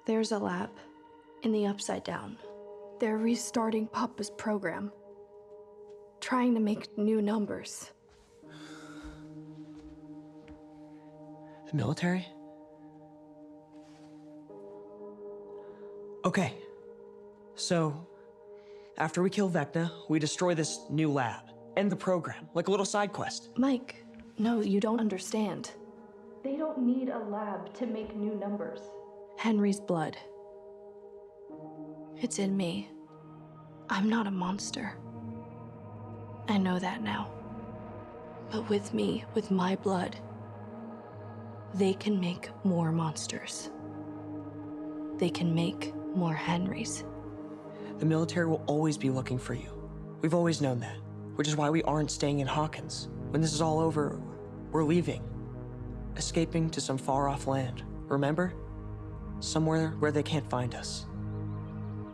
There's a lab in the Upside Down. They're restarting Papa's program, trying to make new numbers. The military? Okay. So, after we kill Vecna, we destroy this new lab. End the program, like a little side quest. Mike, no, you don't understand. They don't need a lab to make new numbers. Henry's blood. It's in me. I'm not a monster. I know that now. But with me, with my blood, they can make more monsters. They can make more Henrys. The military will always be looking for you. We've always known that, which is why we aren't staying in Hawkins. When this is all over, we're leaving. Escaping to some far-off land, remember? Somewhere where they can't find us.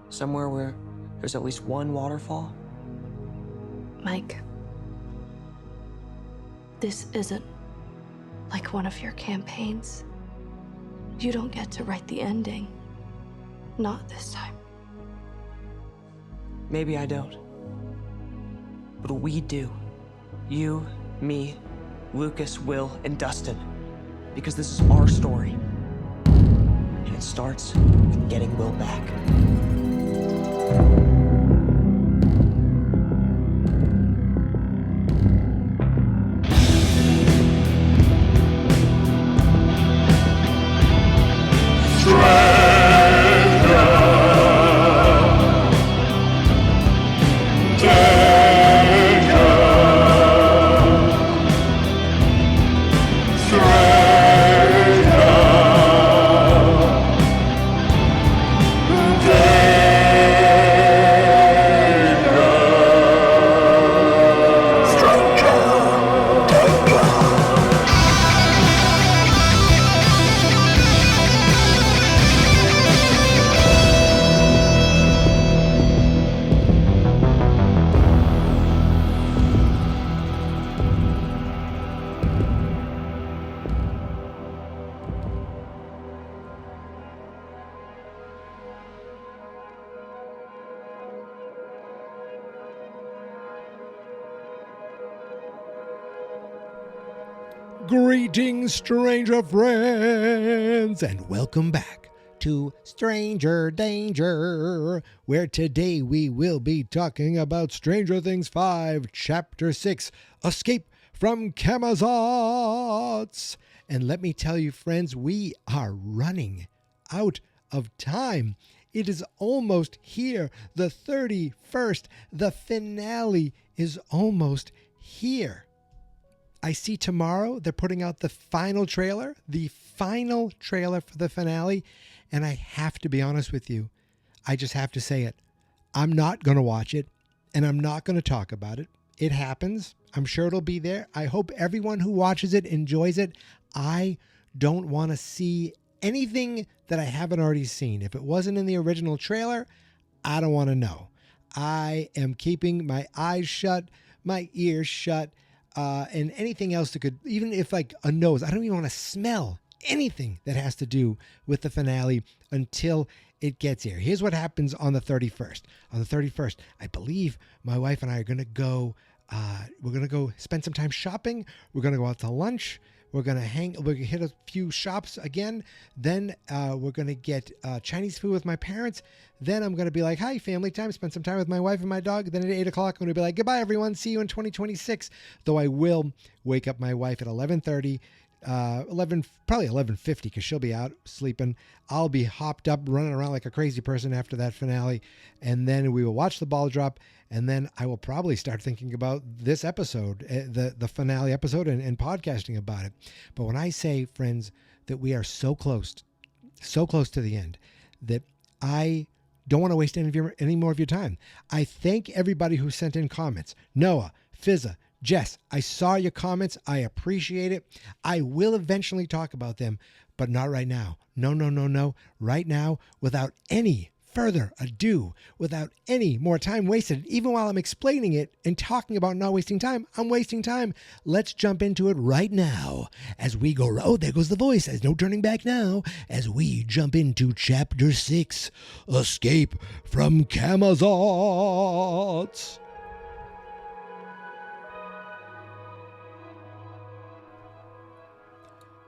Somewhere where there's at least one waterfall. Mike, this isn't like one of your campaigns. You don't get to write the ending. Not this time. Maybe I don't. But we do. You, me, Lucas, Will, and Dustin. Because this is our story. And it starts with getting Will back. Greetings, stranger friends, and welcome back to Stranger Danger, where today we will be talking about Stranger Things 5, Chapter 6, Escape from Camazotz. And let me tell you, friends, we are running out of time. It is almost here. The 31st, the finale is almost here. I see tomorrow they're putting out the final trailer for the finale. And I have to be honest with you. I just have to say it. I'm not going to watch it, and I'm not going to talk about it. It happens. I'm sure it'll be there. I hope everyone who watches it enjoys it. I don't want to see anything that I haven't already seen. If it wasn't in the original trailer, I don't want to know. I am keeping my eyes shut, my ears shut, and anything else that could, even if like a nose, I don't even want to smell anything that has to do with the finale until it gets here. Here's what happens on the 31st. On the 31st, I believe my wife and I are going to go, we're going to go spend some time shopping. We're going to go out to lunch. We're going to hit a few shops again. Then we're going to get Chinese food with my parents. Then I'm going to be like, hi, family time, spend some time with my wife and my dog. Then at 8 o'clock, I'm going to be like, goodbye, everyone. See you in 2026. Though I will wake up my wife at 11:30, probably 11:50, because she'll be out sleeping. I'll be hopped up, running around like a crazy person after that finale. And then we will watch the ball drop. And then I will probably start thinking about this episode, the finale episode, and podcasting about it. But when I say, friends, that we are so close to the end, that I don't want to waste any more of your time. I thank everybody who sent in comments. Noah, Fizza, Jess, I saw your comments. I appreciate it. I will eventually talk about them, but not right now. No. Right now, without any further ado, without any more time wasted, even while I'm explaining it and talking about not wasting time, I'm wasting time. Let's jump into it right now as we go. Oh, there goes the voice. There's no turning back now as we jump into Chapter 6, Escape from Camazotz.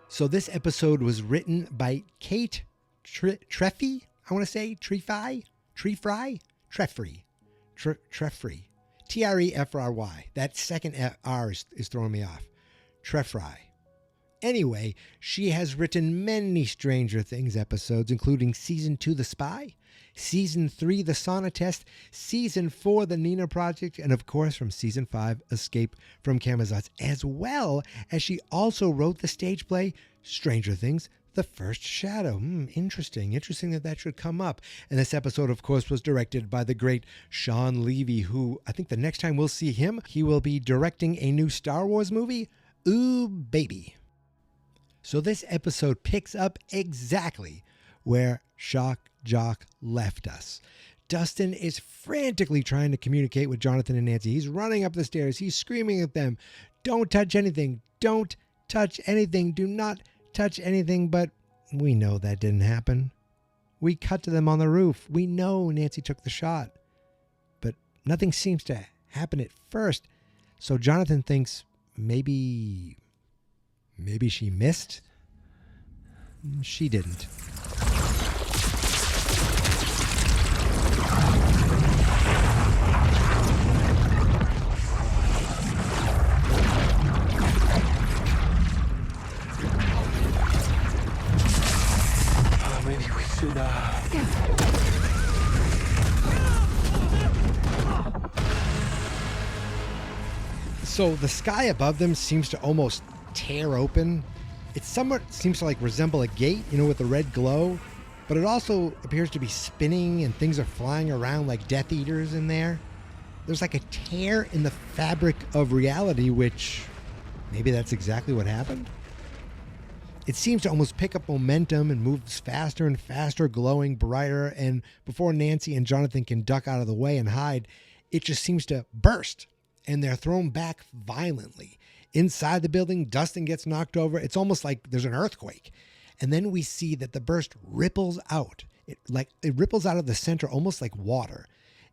So this episode was written by Kate Treffry. I want to say Treffry. Treffry. That second R is throwing me off. Treffry. Anyway, she has written many Stranger Things episodes, including Season 2, The Spy, Season 3, The Sauna Test, Season 4, The Nina Project, and of course from Season 5, Escape from Camazotz, as well as she also wrote the stage play Stranger Things, The First Shadow. Interesting that should come up. And this episode, of course, was directed by the great Sean Levy, who I think the next time we'll see him, he will be directing a new Star Wars movie. Ooh, baby. So this episode picks up exactly where Shock Jock left us. Dustin is frantically trying to communicate with Jonathan and Nancy. He's running up the stairs. He's screaming at them, "Don't touch anything. Don't touch anything. Do not touch anything." But we know that didn't happen. We cut to them on the roof. We know Nancy took the shot. But nothing seems to happen at first. So Jonathan thinks maybe she missed. She didn't. Maybe we should, So the sky above them seems to almost tear open. It somewhat seems to resemble a gate, with the red glow, but it also appears to be spinning and things are flying around like Death Eaters in there. There's like a tear in the fabric of reality, which maybe that's exactly what happened. It seems to almost pick up momentum and moves faster and faster, glowing brighter, and before Nancy and Jonathan can duck out of the way and hide, it just seems to burst, and they're thrown back violently. Inside the building, Dustin gets knocked over. It's almost like there's an earthquake. And then we see that the burst ripples out. It ripples out of the center almost like water.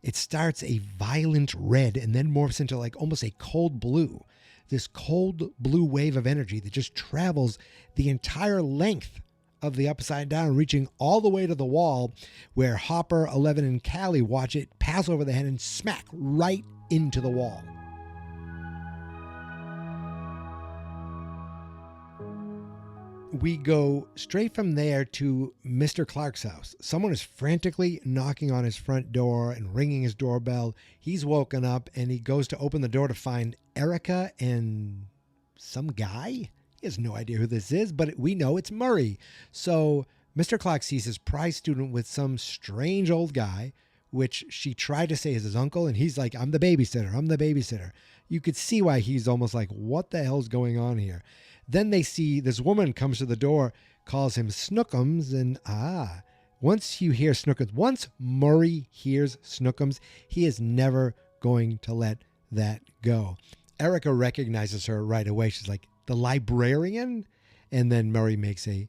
It starts a violent red and then morphs into almost a cold blue. This cold blue wave of energy that just travels the entire length of the Upside Down, reaching all the way to the wall where Hopper, Eleven, and Callie watch it pass over the head and smack right into the wall. We go straight from there to Mr. Clark's house. Someone is frantically knocking on his front door and ringing his doorbell. He's woken up and he goes to open the door to find Erica and some guy. He has no idea who this is, but we know it's Murray. So Mr. Clark sees his prize student with some strange old guy, which she tried to say is his uncle, and he's like, I'm the babysitter. You could see why he's almost like, what the hell's going on here? Then they see this woman comes to the door, calls him Snookums, and once you hear Snookums, once Murray hears Snookums, he is never going to let that go. Erica recognizes her right away. She's like, the librarian? And then Murray makes a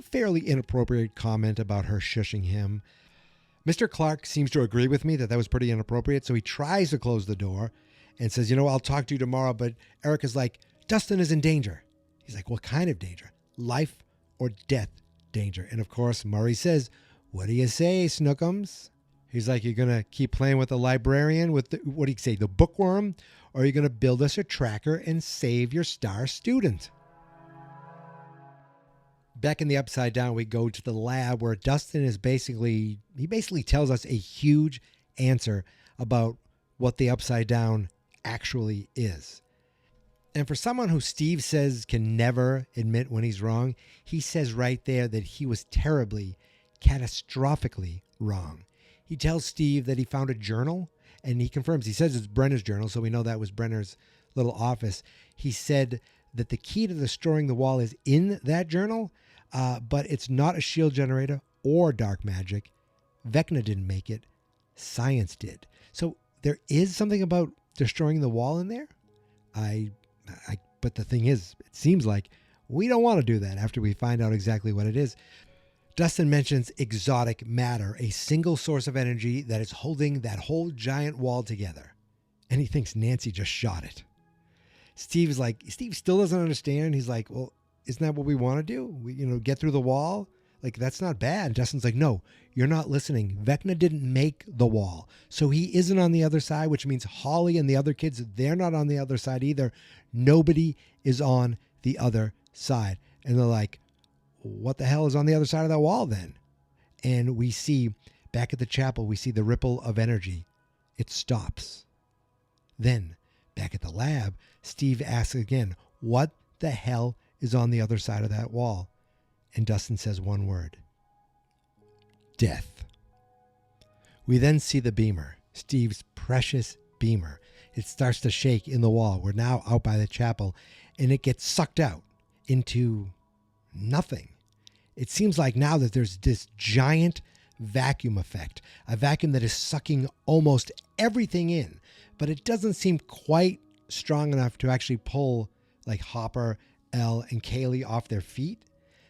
fairly inappropriate comment about her shushing him. Mr. Clark seems to agree with me that was pretty inappropriate, so he tries to close the door and says, I'll talk to you tomorrow, but Erica's like, Dustin is in danger. He's like, what kind of danger? Life or death danger. And of course, Murray says, what do you say, Snookums? He's like, you're going to keep playing with the librarian, with what do you say, the bookworm? Or are you going to build us a tracker and save your star student? Back in the Upside Down, we go to the lab where Dustin is basically tells us a huge answer about what the Upside Down actually is. And for someone who Steve says can never admit when he's wrong, he says right there that he was terribly, catastrophically wrong. He tells Steve that he found a journal, and he confirms. He says it's Brenner's journal, so we know that was Brenner's little office. He said that the key to destroying the wall is in that journal, but it's not a shield generator or dark magic. Vecna didn't make it. Science did. So there is something about destroying the wall in there. But the thing is, it seems like we don't want to do that after we find out exactly what it is. Dustin mentions exotic matter, a single source of energy that is holding that whole giant wall together. And he thinks Nancy just shot it. Steve still doesn't understand. He's like, well, isn't that what we want to do? We, get through the wall? Like, that's not bad. And Dustin's like, no, you're not listening. Vecna didn't make the wall. So he isn't on the other side, which means Holly and the other kids, they're not on the other side either. Nobody is on the other side. And they're like, what the hell is on the other side of that wall then? And we see, back at the chapel, we see the ripple of energy. It stops. Then, back at the lab, Steve asks again, what the hell is on the other side of that wall? And Dustin says one word. Death. We then see the beamer, Steve's precious beamer. It starts to shake in the wall. We're now out by the chapel, and it gets sucked out into nothing. It seems like now that there's this giant vacuum effect, a vacuum that is sucking almost everything in, but it doesn't seem quite strong enough to actually pull like Hopper, Elle, and Kaylee off their feet.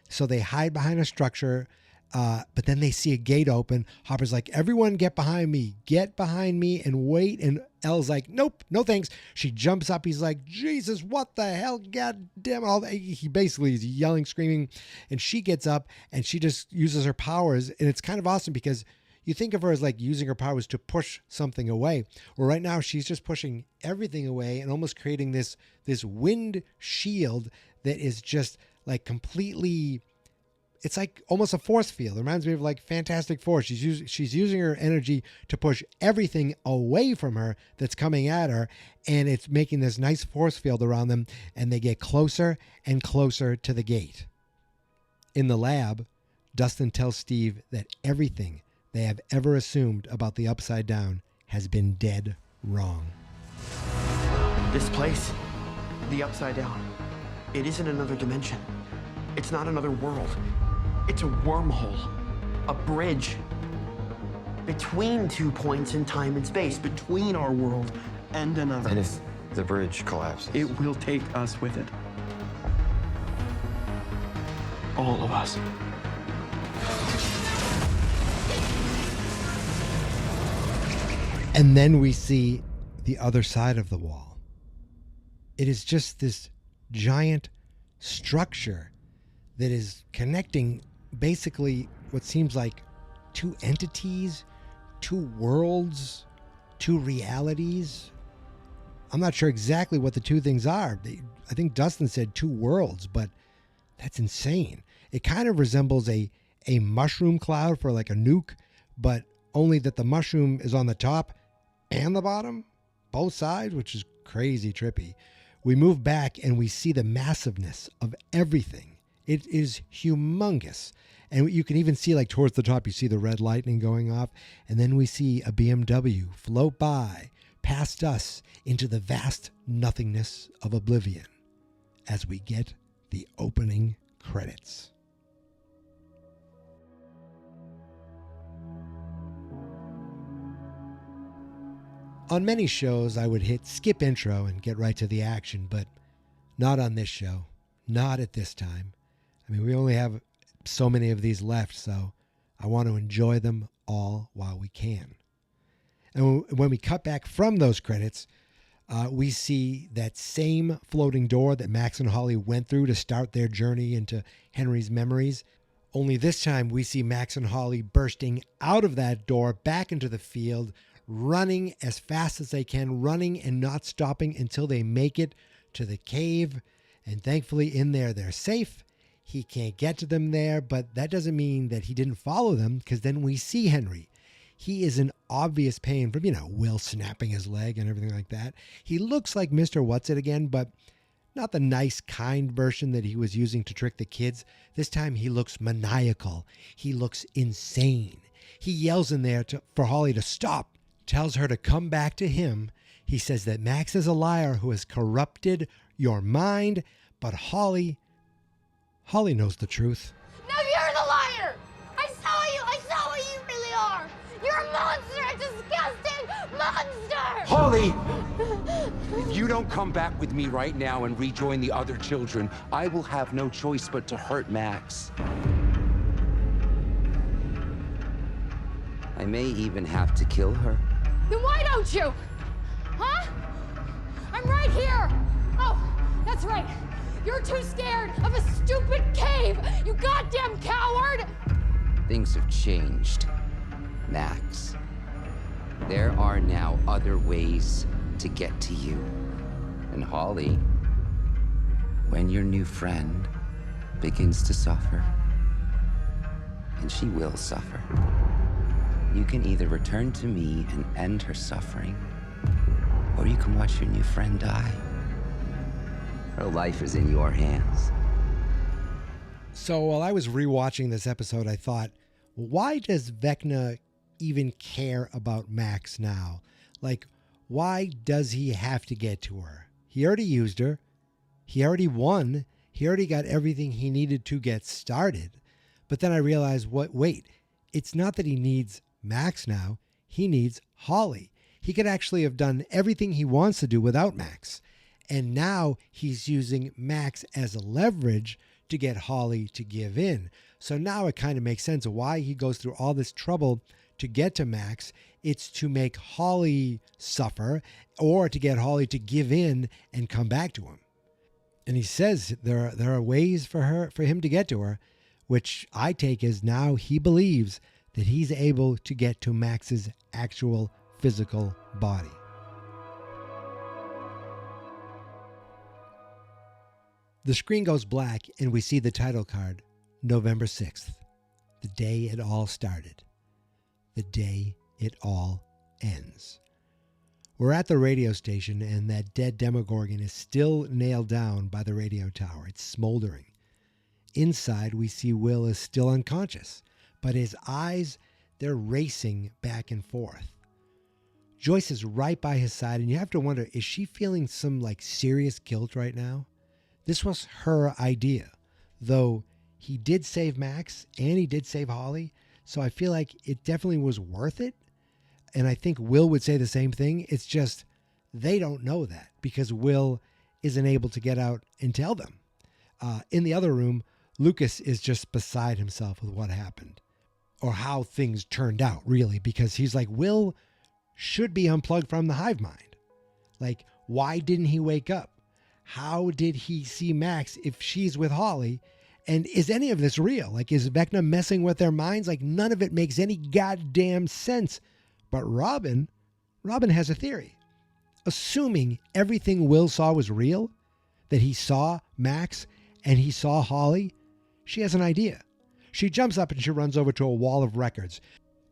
So they hide behind a structure, but then they see a gate open. Hopper's like, everyone get behind me and wait. And Elle's like, nope, no thanks. She jumps up. He's like, Jesus, what the hell? God damn it. He basically is yelling, screaming. And she gets up and she just uses her powers. And it's kind of awesome because you think of her as like using her powers to push something away. Well, right now she's just pushing everything away and almost creating this wind shield that is just like completely, it's like almost a force field. It reminds me of like Fantastic Four. She's using her energy to push everything away from her that's coming at her, and it's making this nice force field around them, and they get closer and closer to the gate. In the lab, Dustin tells Steve that everything they have ever assumed about the Upside Down has been dead wrong. This place, the Upside Down, it isn't another dimension. It's not another world. It's a wormhole, a bridge between 2 points in time and space, between our world and another. And if the bridge collapses? It will take us with it. All of us. And then we see the other side of the wall. It is just this giant structure that is connecting basically what seems like two entities, two worlds, two realities. I'm not sure exactly what the two things are. I think Dustin said two worlds, but that's insane. It kind of resembles a mushroom cloud for like a nuke, but only that the mushroom is on the top and the bottom, both sides, which is crazy trippy. We move back and we see the massiveness of everything. It is humongous. And you can even see like towards the top, you see the red lightning going off. And then we see a BMW float by past us into the vast nothingness of oblivion as we get the opening credits. On many shows, I would hit skip intro and get right to the action, but not on this show. Not at this time. I mean, we only have so many of these left, so I want to enjoy them all while we can. And when we cut back from those credits, we see that same floating door that Max and Holly went through to start their journey into Henry's memories. Only this time we see Max and Holly bursting out of that door back into the field, running as fast as they can, running and not stopping until they make it to the cave. And thankfully in there, they're safe. He can't get to them there, but that doesn't mean that he didn't follow them, because then we see Henry. He is in obvious pain from, Will snapping his leg and everything like that. He looks like Mr. What's-It again, but not the nice, kind version that he was using to trick the kids. This time he looks maniacal. He looks insane. He yells in there for Holly to stop, tells her to come back to him. He says that Max is a liar who has corrupted your mind, but Holly knows the truth. No, you're the liar! I saw you! I saw what you really are! monster! A disgusting monster! Holly! If you don't come back with me right now and rejoin the other children, I will have no choice but to hurt Max. I may even have to kill her. Then why don't you? Huh? I'm right here! Oh, that's right. You're too scared of a stupid cave, you goddamn coward! Things have changed, Max. There are now other ways to get to you. And Holly, when your new friend begins to suffer, and she will suffer, you can either return to me and end her suffering, or you can watch your new friend die. Her life is in your hands. So while I was rewatching this episode, I thought, why does Vecna even care about Max now? Like, why does he have to get to her? He already used her. He already won. He already got everything he needed to get started. But then I realized, wait, it's not that he needs Max now. He needs Holly. He could actually have done everything he wants to do without Max. And now he's using Max as a leverage to get Holly to give in. So now it kind of makes sense why he goes through all this trouble to get to Max. It's to make Holly suffer or to get Holly to give in and come back to him. And he says there are ways for him to get to her, which I take as now he believes that he's able to get to Max's actual physical body. The screen goes black and we see the title card, November 6th, the day it all started, the day it all ends. We're at the radio station and that dead Demogorgon is still nailed down by the radio tower. It's smoldering. Inside, we see Will is still unconscious, but his eyes, they're racing back and forth. Joyce is right by his side, and you have to wonder, is she feeling some serious guilt right now? This was her idea, though he did save Max and he did save Holly, so I feel like it definitely was worth it. And I think Will would say the same thing. It's just they don't know that because Will isn't able to get out and tell them. In the other room, Lucas is just beside himself with what happened or how things turned out, really, because he's like, Will should be unplugged from the hive mind. Like, why didn't he wake up? How did he see Max if she's with Holly? And is any of this real? Like, is Vecna messing with their minds? Like, none of it makes any goddamn sense. But Robin has a theory. Assuming everything Will saw was real, that he saw Max and he saw Holly, she has an idea. She jumps up and she runs over to a wall of records.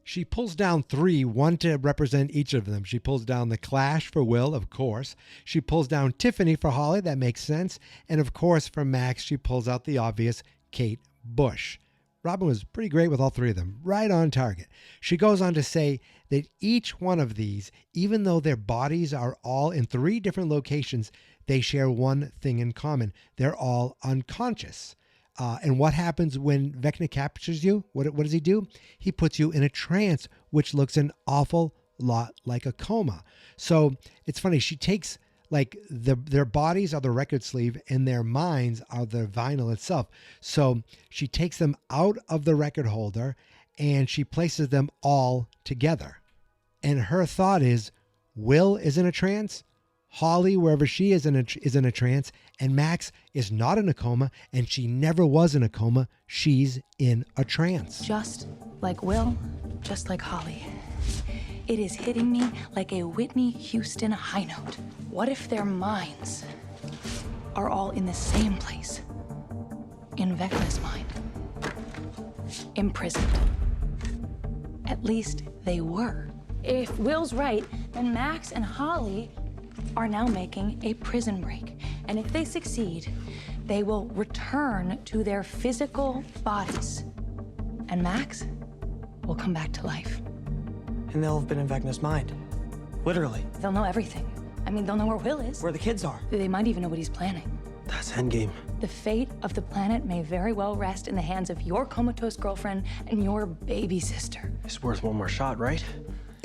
She pulls down 3, one to represent each of them. She pulls down The Clash for Will, of course. She pulls down Tiffany for Holly, that makes sense. And of course, for Max, she pulls out the obvious Kate Bush. Robin was pretty great with all 3 of them, right on target. She goes on to say that each one of these, even though their bodies are all in 3 different locations, they share one thing in common. They're all unconscious. And what happens when Vecna captures you? What does he do? He puts you in a trance, which looks an awful lot like a coma. So it's funny. She takes their bodies are the record sleeve and their minds are the vinyl itself. So she takes them out of the record holder and she places them all together. And her thought is, Will is in a trance, Holly, wherever she is in a trance, and Max is not in a coma, and she never was in a coma. She's in a trance. Just like Will, just like Holly. It is hitting me like a Whitney Houston high note. What if their minds are all in the same place? In Vecna's mind. Imprisoned. At least they were. If Will's right, then Max and Holly are now making a prison break. And if they succeed, they will return to their physical bodies. And Max will come back to life. And they'll have been in Vecna's mind. Literally. They'll know everything. I mean, they'll know where Will is. Where the kids are. They might even know what he's planning. That's endgame. The fate of the planet may very well rest in the hands of your comatose girlfriend and your baby sister. It's worth one more shot, right?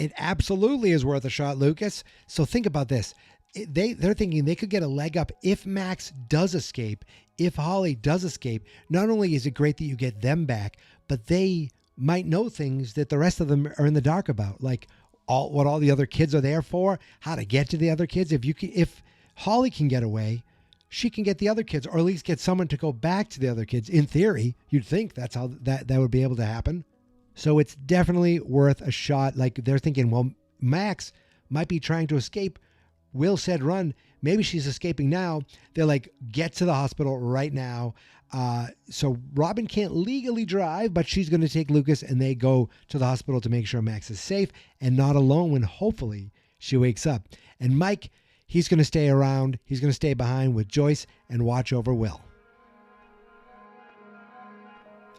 It absolutely is worth a shot, Lucas. So think about this. They're thinking they could get a leg up if Max does escape, if Holly does escape. Not only is it great that you get them back, but they might know things that the rest of them are in the dark about, like what all the other kids are there for, how to get to the other kids. If Holly can get away, she can get the other kids, or at least get someone to go back to the other kids. In theory, you'd think that's how that would be able to happen. So it's definitely worth a shot. Like they're thinking, well, Max might be trying to escape. Will said run. Maybe she's escaping now. They're like, get to the hospital right now. So Robin can't legally drive, but she's going to take Lucas, and they go to the hospital to make sure Max is safe and not alone when hopefully she wakes up. And Mike, he's going to stay around. He's going to stay behind with Joyce and watch over Will.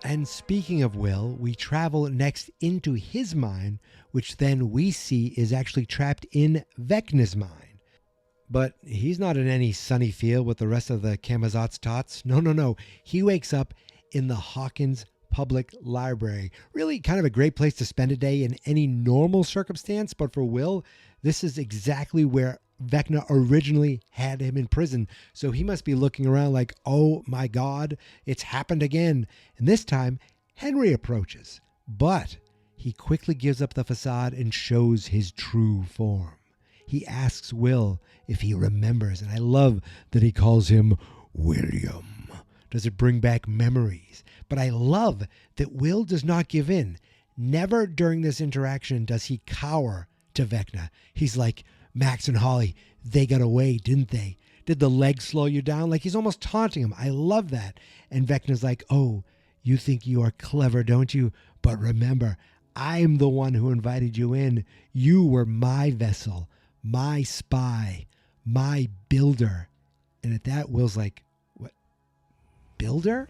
And speaking of Will, we travel next into his mind, which then we see is actually trapped in Vecna's mind. But he's not in any sunny field with the rest of the Camazotz tots. No. He wakes up in the Hawkins Public Library. Really kind of a great place to spend a day in any normal circumstance. But for Will, this is exactly where Vecna originally had him in prison. So he must be looking around like, oh my God, it's happened again. And this time, Henry approaches. But he quickly gives up the facade and shows his true form. He asks Will if he remembers, and I love that he calls him William. Does it bring back memories? But I love that Will does not give in. Never during this interaction does he cower to Vecna. He's like, Max and Holly, they got away, didn't they? Did the leg slow you down? Like he's almost taunting him. I love that. And Vecna's like, oh, you think you are clever, don't you? But remember, I'm the one who invited you in. You were my vessel, my spy, my builder. And at that, Will's like, what? Builder?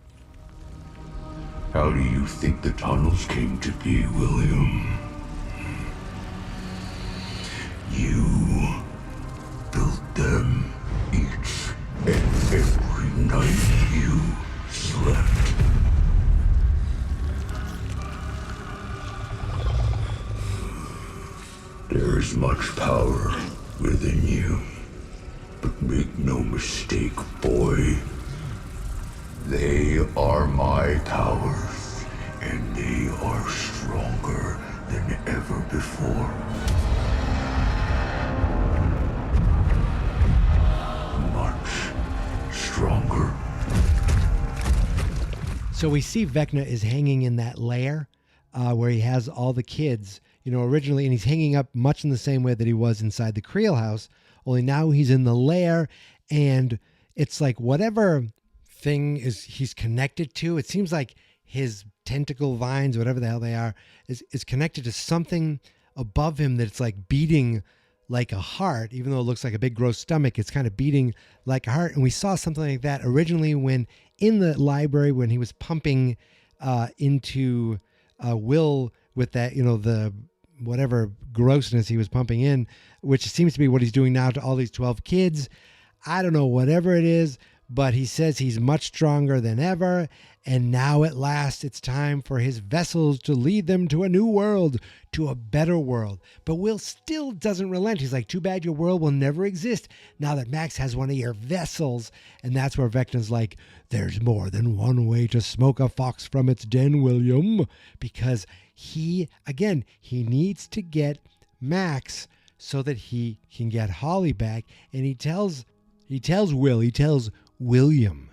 How do you think the tunnels came to be, William? You built them each and every night you slept. There is much power within you, but make no mistake, boy. They are my powers, and they are stronger than ever before. Much stronger. So we see Vecna is hanging in that lair where he has all the kids, originally, and he's hanging up much in the same way that he was inside the Creel house, only now he's in the lair, and it's like whatever thing he's connected to, it seems like his tentacle vines, whatever the hell they are, is connected to something above him that's like beating like a heart. Even though it looks like a big gross stomach, it's kind of beating like a heart. And we saw something like that originally when in the library, when he was pumping into Will with that, the whatever grossness he was pumping in, which seems to be what he's doing now to all these 12 kids. I don't know, whatever it is, but he says he's much stronger than ever, and now at last it's time for his vessels to lead them to a new world, to a better world. But Will still doesn't relent. He's like, too bad your world will never exist now that Max has one of your vessels. And that's where Vecna's like, there's more than one way to smoke a fox from its den, William, because he needs to get Max so that he can get Holly back. And he tells William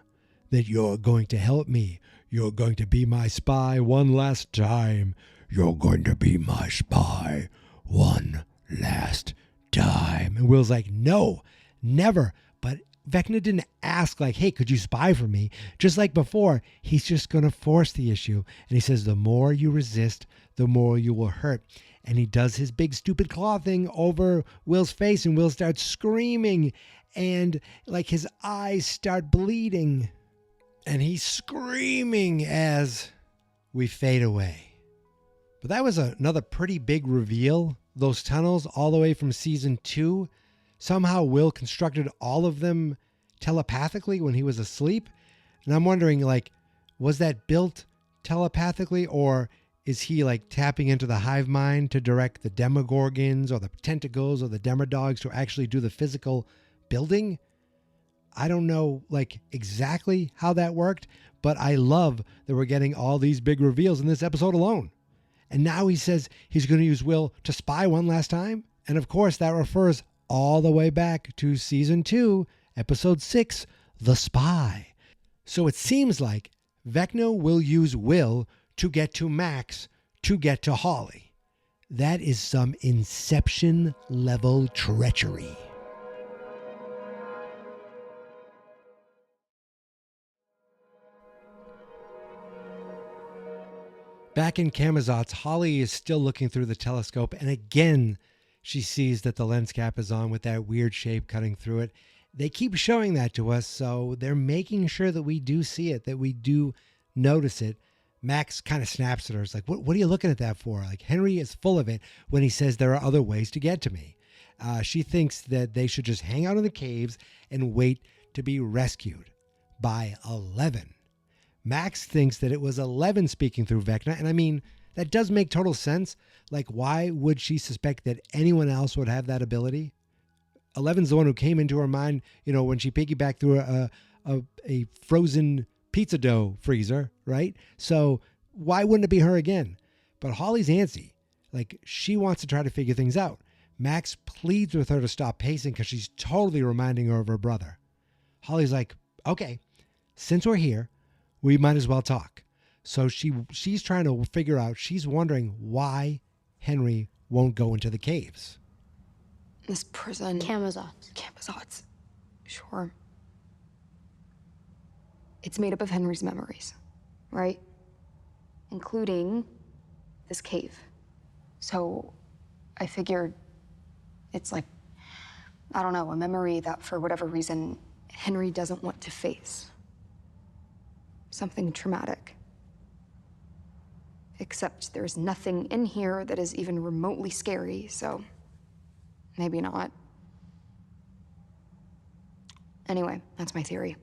that you're going to help me. You're going to be my spy one last time. You're going to be my spy one last time. And Will's like, no, never. But Vecna didn't ask like, hey, could you spy for me? Just like before, he's just going to force the issue. And he says, the more you resist, the more you will hurt. And he does his big stupid claw thing over Will's face, and Will starts screaming, and like his eyes start bleeding, and he's screaming as we fade away. But that was another pretty big reveal. Those tunnels all the way from season 2. Somehow Will constructed all of them telepathically when he was asleep. And I'm wondering, like, was that built telepathically, or Is he like tapping into the hive mind to direct the demogorgons or the tentacles or the demodogs to actually do the physical building? I don't know like exactly how that worked, but I love that we're getting all these big reveals in this episode alone. And now he says he's going to use Will to spy one last time. And of course, that refers all the way back to season 2, episode 6, The Spy. So it seems like Vecna will use Will to get to Max to get to Holly. That is some Inception level treachery. Back in Camazotz, Holly is still looking through the telescope, and again, she sees that the lens cap is on with that weird shape cutting through it. They keep showing that to us, so they're making sure that we do see it, that we do notice it. Max kind of snaps at her. It's like, what are you looking at that for? Like, Henry is full of it when he says there are other ways to get to me. She thinks that they should just hang out in the caves and wait to be rescued by 11. Max thinks that it was 11 speaking through Vecna, and I mean, that does make total sense. Like, why would she suspect that anyone else would have that ability? 11's the one who came into her mind, when she piggybacked through a frozen pizza dough freezer, right? So why wouldn't it be her again? But Holly's antsy. Like, she wants to try to figure things out. Max pleads with her to stop pacing because she's totally reminding her of her brother. Holly's like, okay, since we're here, we might as well talk. So she's trying to figure out, she's wondering why Henry won't go into the caves. This prison. Camazotz. Sure. It's made up of Henry's memories, right? Including this cave. So I figured it's like, I don't know, a memory that for whatever reason Henry doesn't want to face. Something traumatic. Except there's nothing in here that is even remotely scary, so maybe not. Anyway, that's my theory.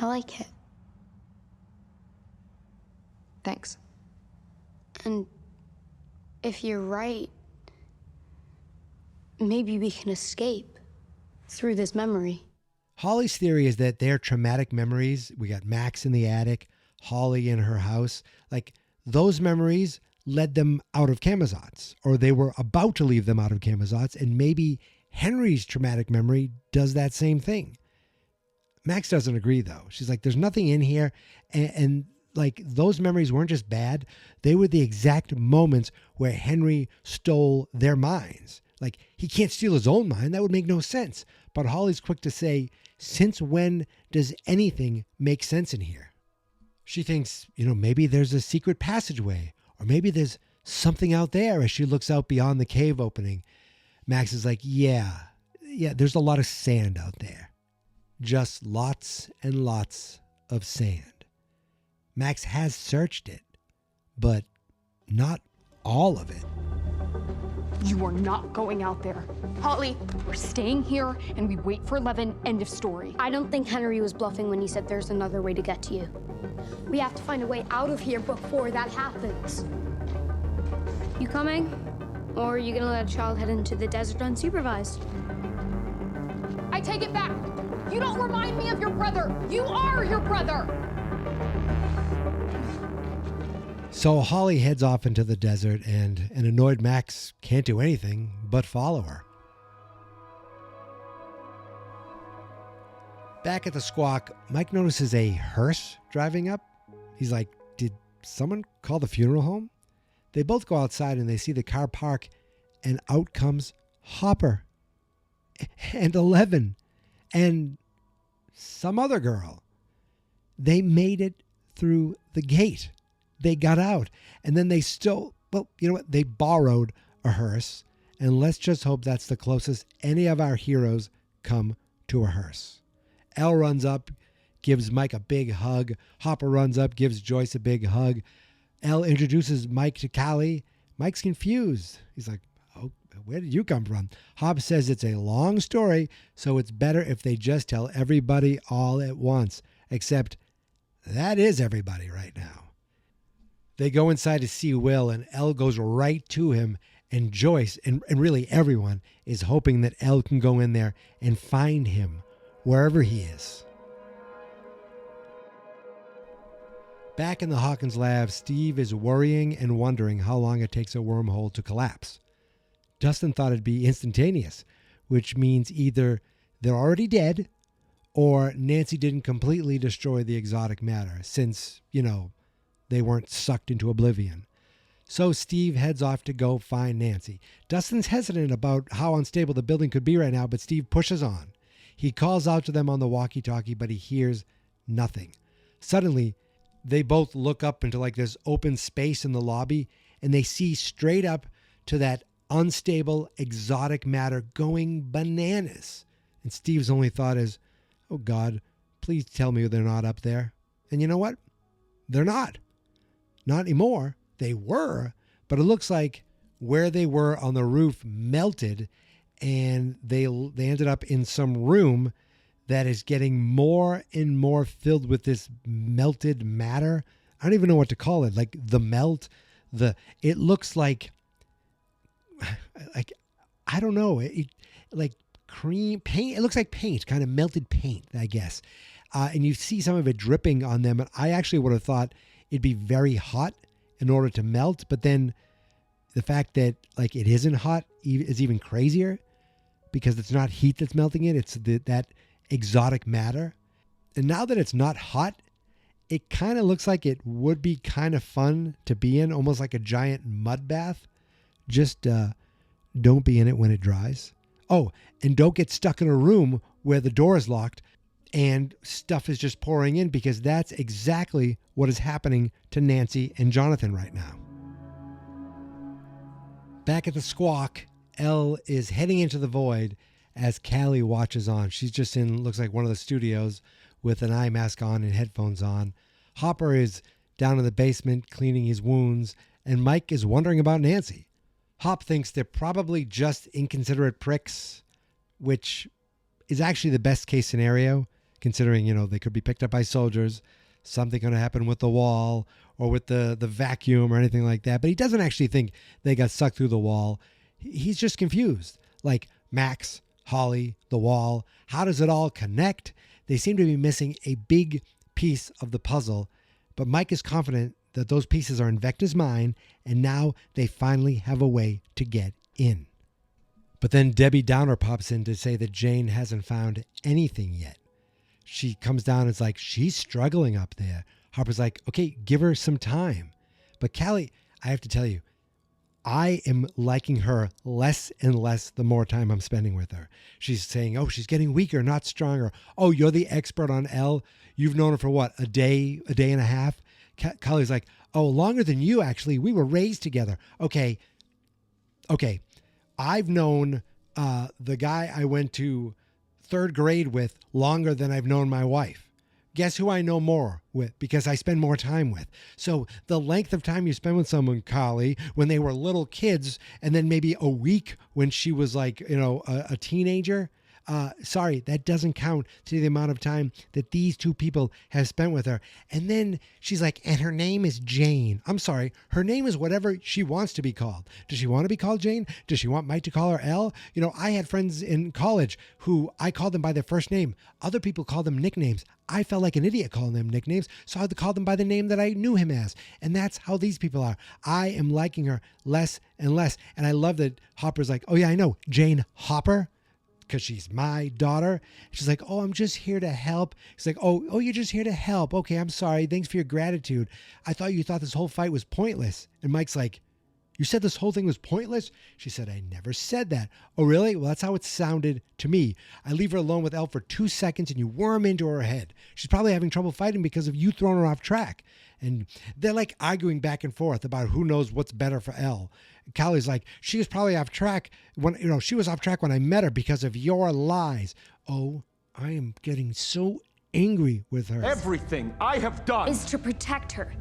I like it. Thanks. And if you're right, maybe we can escape through this memory. Holly's theory is that their traumatic memories, we got Max in the attic, Holly in her house, like those memories led them out of Camazotz, or they were about to leave them out of Camazotz, and maybe Henry's traumatic memory does that same thing. Max doesn't agree, though. She's like, there's nothing in here, and like those memories weren't just bad, they were the exact moments where Henry stole their minds. Like, he can't steal his own mind. That would make no sense. But Holly's quick to say, since when does anything make sense in here? She thinks, maybe there's a secret passageway, or maybe there's something out there as she looks out beyond the cave opening. Max is like, yeah, there's a lot of sand out there. Just lots and lots of sand. Max has searched it, but not all of it. You are not going out there. Holly, we're staying here and we wait for 11, end of story. I don't think Henry was bluffing when he said there's another way to get to you. We have to find a way out of here before that happens. You coming? Or are you gonna let a child head into the desert unsupervised? I take it back. You don't remind me of your brother. You are your brother. So Holly heads off into the desert, and an annoyed Max can't do anything but follow her. Back at the Squawk, Mike notices a hearse driving up. He's like, did someone call the funeral home? They both go outside and they see the car park, and out comes Hopper and 11 and some other girl. They made it through the gate. They got out, and then they still, they borrowed a hearse, and let's just hope that's the closest any of our heroes come to a hearse. Elle runs up, gives Mike a big hug. Hopper runs up, gives Joyce a big hug. Elle introduces Mike to Callie. Mike's confused. He's like, oh, where did you come from? Hop says it's a long story, so it's better if they just tell everybody all at once, except that is everybody right now. They go inside to see Will, and Elle goes right to him, and Joyce, and really everyone, is hoping that Elle can go in there and find him wherever he is. Back in the Hawkins lab, Steve is worrying and wondering how long it takes a wormhole to collapse. Dustin thought it'd be instantaneous, which means either they're already dead or Nancy didn't completely destroy the exotic matter since, they weren't sucked into oblivion. So Steve heads off to go find Nancy. Dustin's hesitant about how unstable the building could be right now, but Steve pushes on. He calls out to them on the walkie-talkie, but he hears nothing. Suddenly, they both look up into like this open space in the lobby, and they see straight up to that unstable exotic matter going bananas. And Steve's only thought is, oh God, please tell me they're not up there. And you know what? They're not. Not anymore. They were, but it looks like where they were on the roof melted, and they ended up in some room that is getting more and more filled with this melted matter. I don't even know what to call it. Like the melt, it looks like I don't know. Like cream paint. It looks like paint, kind of melted paint, I guess. And you see some of it dripping on them. And I actually would have thought it'd be very hot in order to melt. But then the fact that like it isn't hot is even crazier because it's not heat that's melting it. It's that exotic matter. And now that it's not hot, it kind of looks like it would be kind of fun to be in, almost like a giant mud bath. Just don't be in it when it dries. Oh, and don't get stuck in a room where the door is locked and stuff is just pouring in, because that's exactly what is happening to Nancy and Jonathan right now. Back at the Squawk, Elle is heading into the void as Callie watches on. She's just in, looks like one of the studios with an eye mask on and headphones on. Hopper is down in the basement cleaning his wounds, and Mike is wondering about Nancy. Hop thinks they're probably just inconsiderate pricks, which is actually the best case scenario, considering, they could be picked up by soldiers, something going to happen with the wall or with the vacuum or anything like that. But he doesn't actually think they got sucked through the wall. He's just confused. Like Max, Holly, the wall, how does it all connect? They seem to be missing a big piece of the puzzle, but Mike is confident that those pieces are in Vecna's mind, and now they finally have a way to get in. But then Debbie Downer pops in to say that Jane hasn't found anything yet. She comes down and is like, she's struggling up there. Harper's like, okay, give her some time. But Callie, I have to tell you, I am liking her less and less the more time I'm spending with her. She's saying, oh, she's getting weaker, not stronger. Oh, you're the expert on Elle. You've known her for what, a day and a half? Callie's like, oh, longer than you, actually. We were raised together. Okay. I've known the guy I went to third grade with longer than I've known my wife. Guess who I know more with? Because I spend more time with. So the length of time you spend with someone, Callie, when they were little kids, and then maybe a week when she was like, a teenager, sorry, that doesn't count to the amount of time that these two people have spent with her. And then she's like, and her name is Jane. I'm sorry, her name is whatever she wants to be called. Does she want to be called Jane? Does she want Mike to call her Elle? I had friends in college who I called them by their first name. Other people call them nicknames. I felt like an idiot calling them nicknames, so I had to call them by the name that I knew him as. And that's how these people are. I am liking her less and less. And I love that Hopper's like, oh yeah, I know, Jane Hopper, because she's my daughter. She's like, oh, I'm just here to help. He's like, oh, you're just here to help. Okay, I'm sorry. Thanks for your gratitude. I thought you thought this whole fight was pointless. And Mike's like, you said this whole thing was pointless? She said, I never said that. Oh, really? Well, that's how it sounded to me. I leave her alone with Elle for 2 seconds and you worm into her head. She's probably having trouble fighting because of you throwing her off track. And they're like arguing back and forth about who knows what's better for Elle. Callie's like, she was probably off track when, she was off track when I met her because of your lies. Oh, I am getting so angry with her. Everything I have done is to protect her.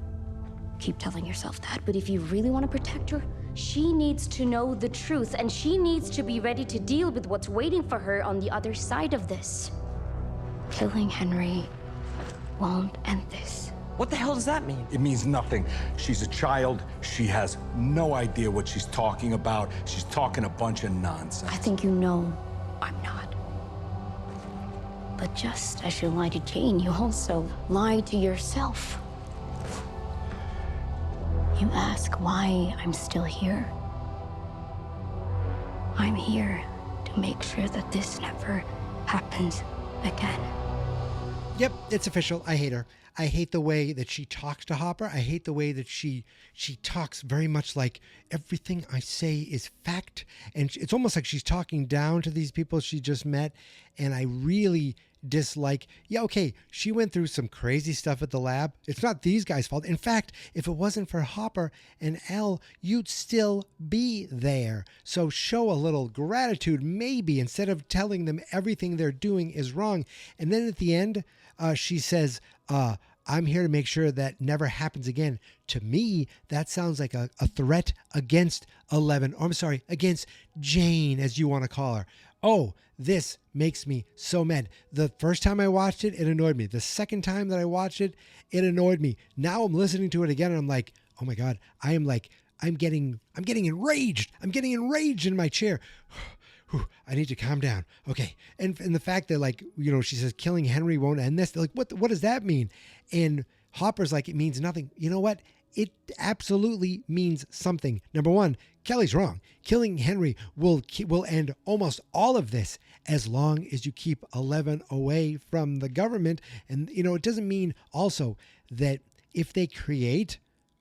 Keep telling yourself that, but if you really want to protect her, she needs to know the truth, and she needs to be ready to deal with what's waiting for her on the other side of this. Killing Henry won't end this. What the hell does that mean? It means nothing. She's a child. She has no idea what she's talking about. She's talking a bunch of nonsense. I think you know I'm not. But just as you lied to Jane, you also lied to yourself. You ask why I'm still here. I'm here to make sure that this never happens again. Yep, it's official. I hate her. I hate the way that she talks to Hopper. I hate the way that she talks very much like everything I say is fact. And it's almost like she's talking down to these people she just met. And I really dislike, yeah, okay, she went through some crazy stuff at the lab. It's not these guys' fault. In fact, if it wasn't for Hopper and Elle, you'd still be there. So show a little gratitude, maybe, instead of telling them everything they're doing is wrong. And then at the end, she says, I'm here to make sure that never happens again. To me, that sounds like a threat against 11, or I'm sorry, against Jane, as you want to call her. Oh, this makes me so mad. The first time I watched it, it annoyed me. The second time that I watched it, it annoyed me. Now I'm listening to it again and I'm like, oh my God, I'm getting enraged. I'm getting enraged in my chair. I need to calm down. Okay. And the fact that, like, you know, she says killing Henry won't end this. They're like, what does that mean? And Hopper's like, it means nothing. You know what? It absolutely means something. Number one, Kelly's wrong. Killing Henry will end almost all of this as long as you keep 11 away from the government. And, you know, it doesn't mean also that if they create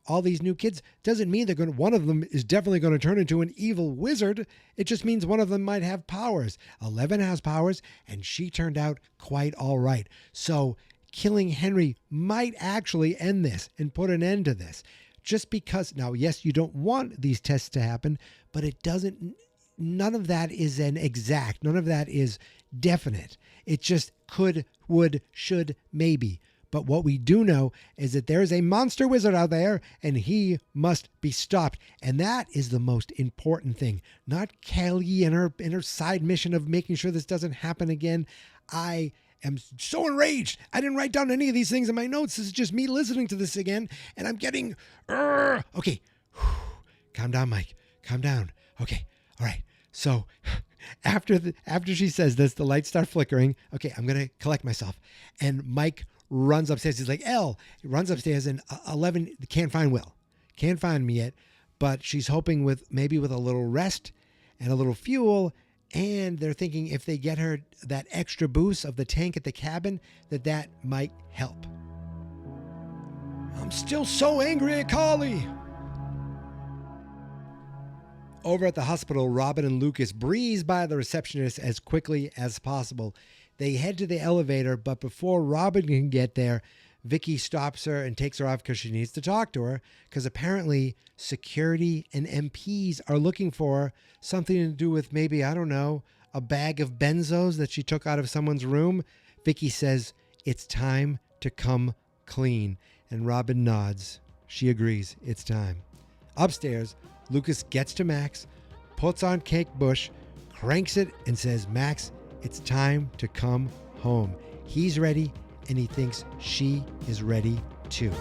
all these new kids, doesn't mean one of them is definitely going to turn into an evil wizard. It just means one of them might have powers. 11 has powers, and she turned out quite all right. So killing Henry might actually end this and put an end to this. Just because, now, yes, you don't want these tests to happen, but it doesn't, none of that is an exact, none of that is definite. It just could, would, should, maybe. But what we do know is that there is a monster wizard out there and he must be stopped. And that is the most important thing. Not Kelly and her side mission of making sure this doesn't happen again. I am so enraged. I didn't write down any of these things in my notes. This is just me listening to this again. And I'm getting... Okay. Calm down, Mike. Calm down. Okay. All right. So after she says this, the lights start flickering. Okay, I'm going to collect myself. And Mike runs upstairs. He's like, Elle. He runs upstairs and 11 can't find Will. Can't find me yet. But she's hoping with a little rest and a little fuel. And they're thinking if they get her that extra boost of the tank at the cabin, that might help. I'm still so angry at Carly. Over at the hospital, Robin and Lucas breeze by the receptionist as quickly as possible. They head to the elevator, but before Robin can get there, Vicky stops her and takes her off because she needs to talk to her, because apparently security and MPs are looking for her. Something to do with maybe, I don't know, a bag of benzos that she took out of someone's room. Vicky says, it's time to come clean. And Robin nods. She agrees. It's time. Upstairs, Lucas gets to Max, puts on Kate Bush, cranks it, and says, Max, it's time to come home. He's ready, and he thinks she is ready too.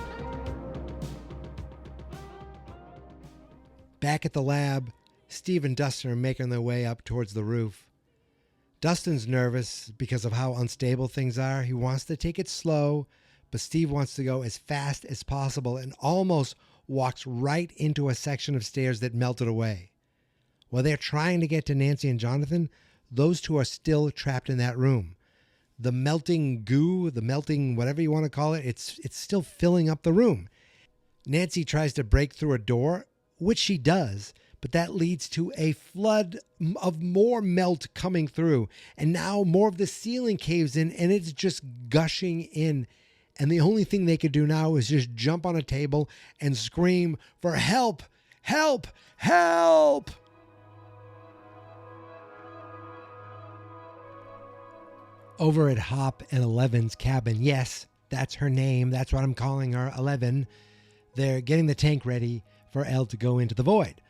Back at the lab, Steve and Dustin are making their way up towards the roof. Dustin's nervous because of how unstable things are. He wants to take it slow, but Steve wants to go as fast as possible and almost walks right into a section of stairs that melted away. While they're trying to get to Nancy and Jonathan, those two are still trapped in that room. The melting goo, the melting whatever you want to call it, it's still filling up the room. Nancy tries to break through a door, which she does, but that leads to a flood of more melt coming through. And now more of the ceiling caves in, and it's just gushing in. And the only thing they could do now is just jump on a table and scream for help, help, help. Over at Hop and 11's cabin, yes, that's her name. That's what I'm calling her, 11. They're getting the tank ready for Elle to go into the void.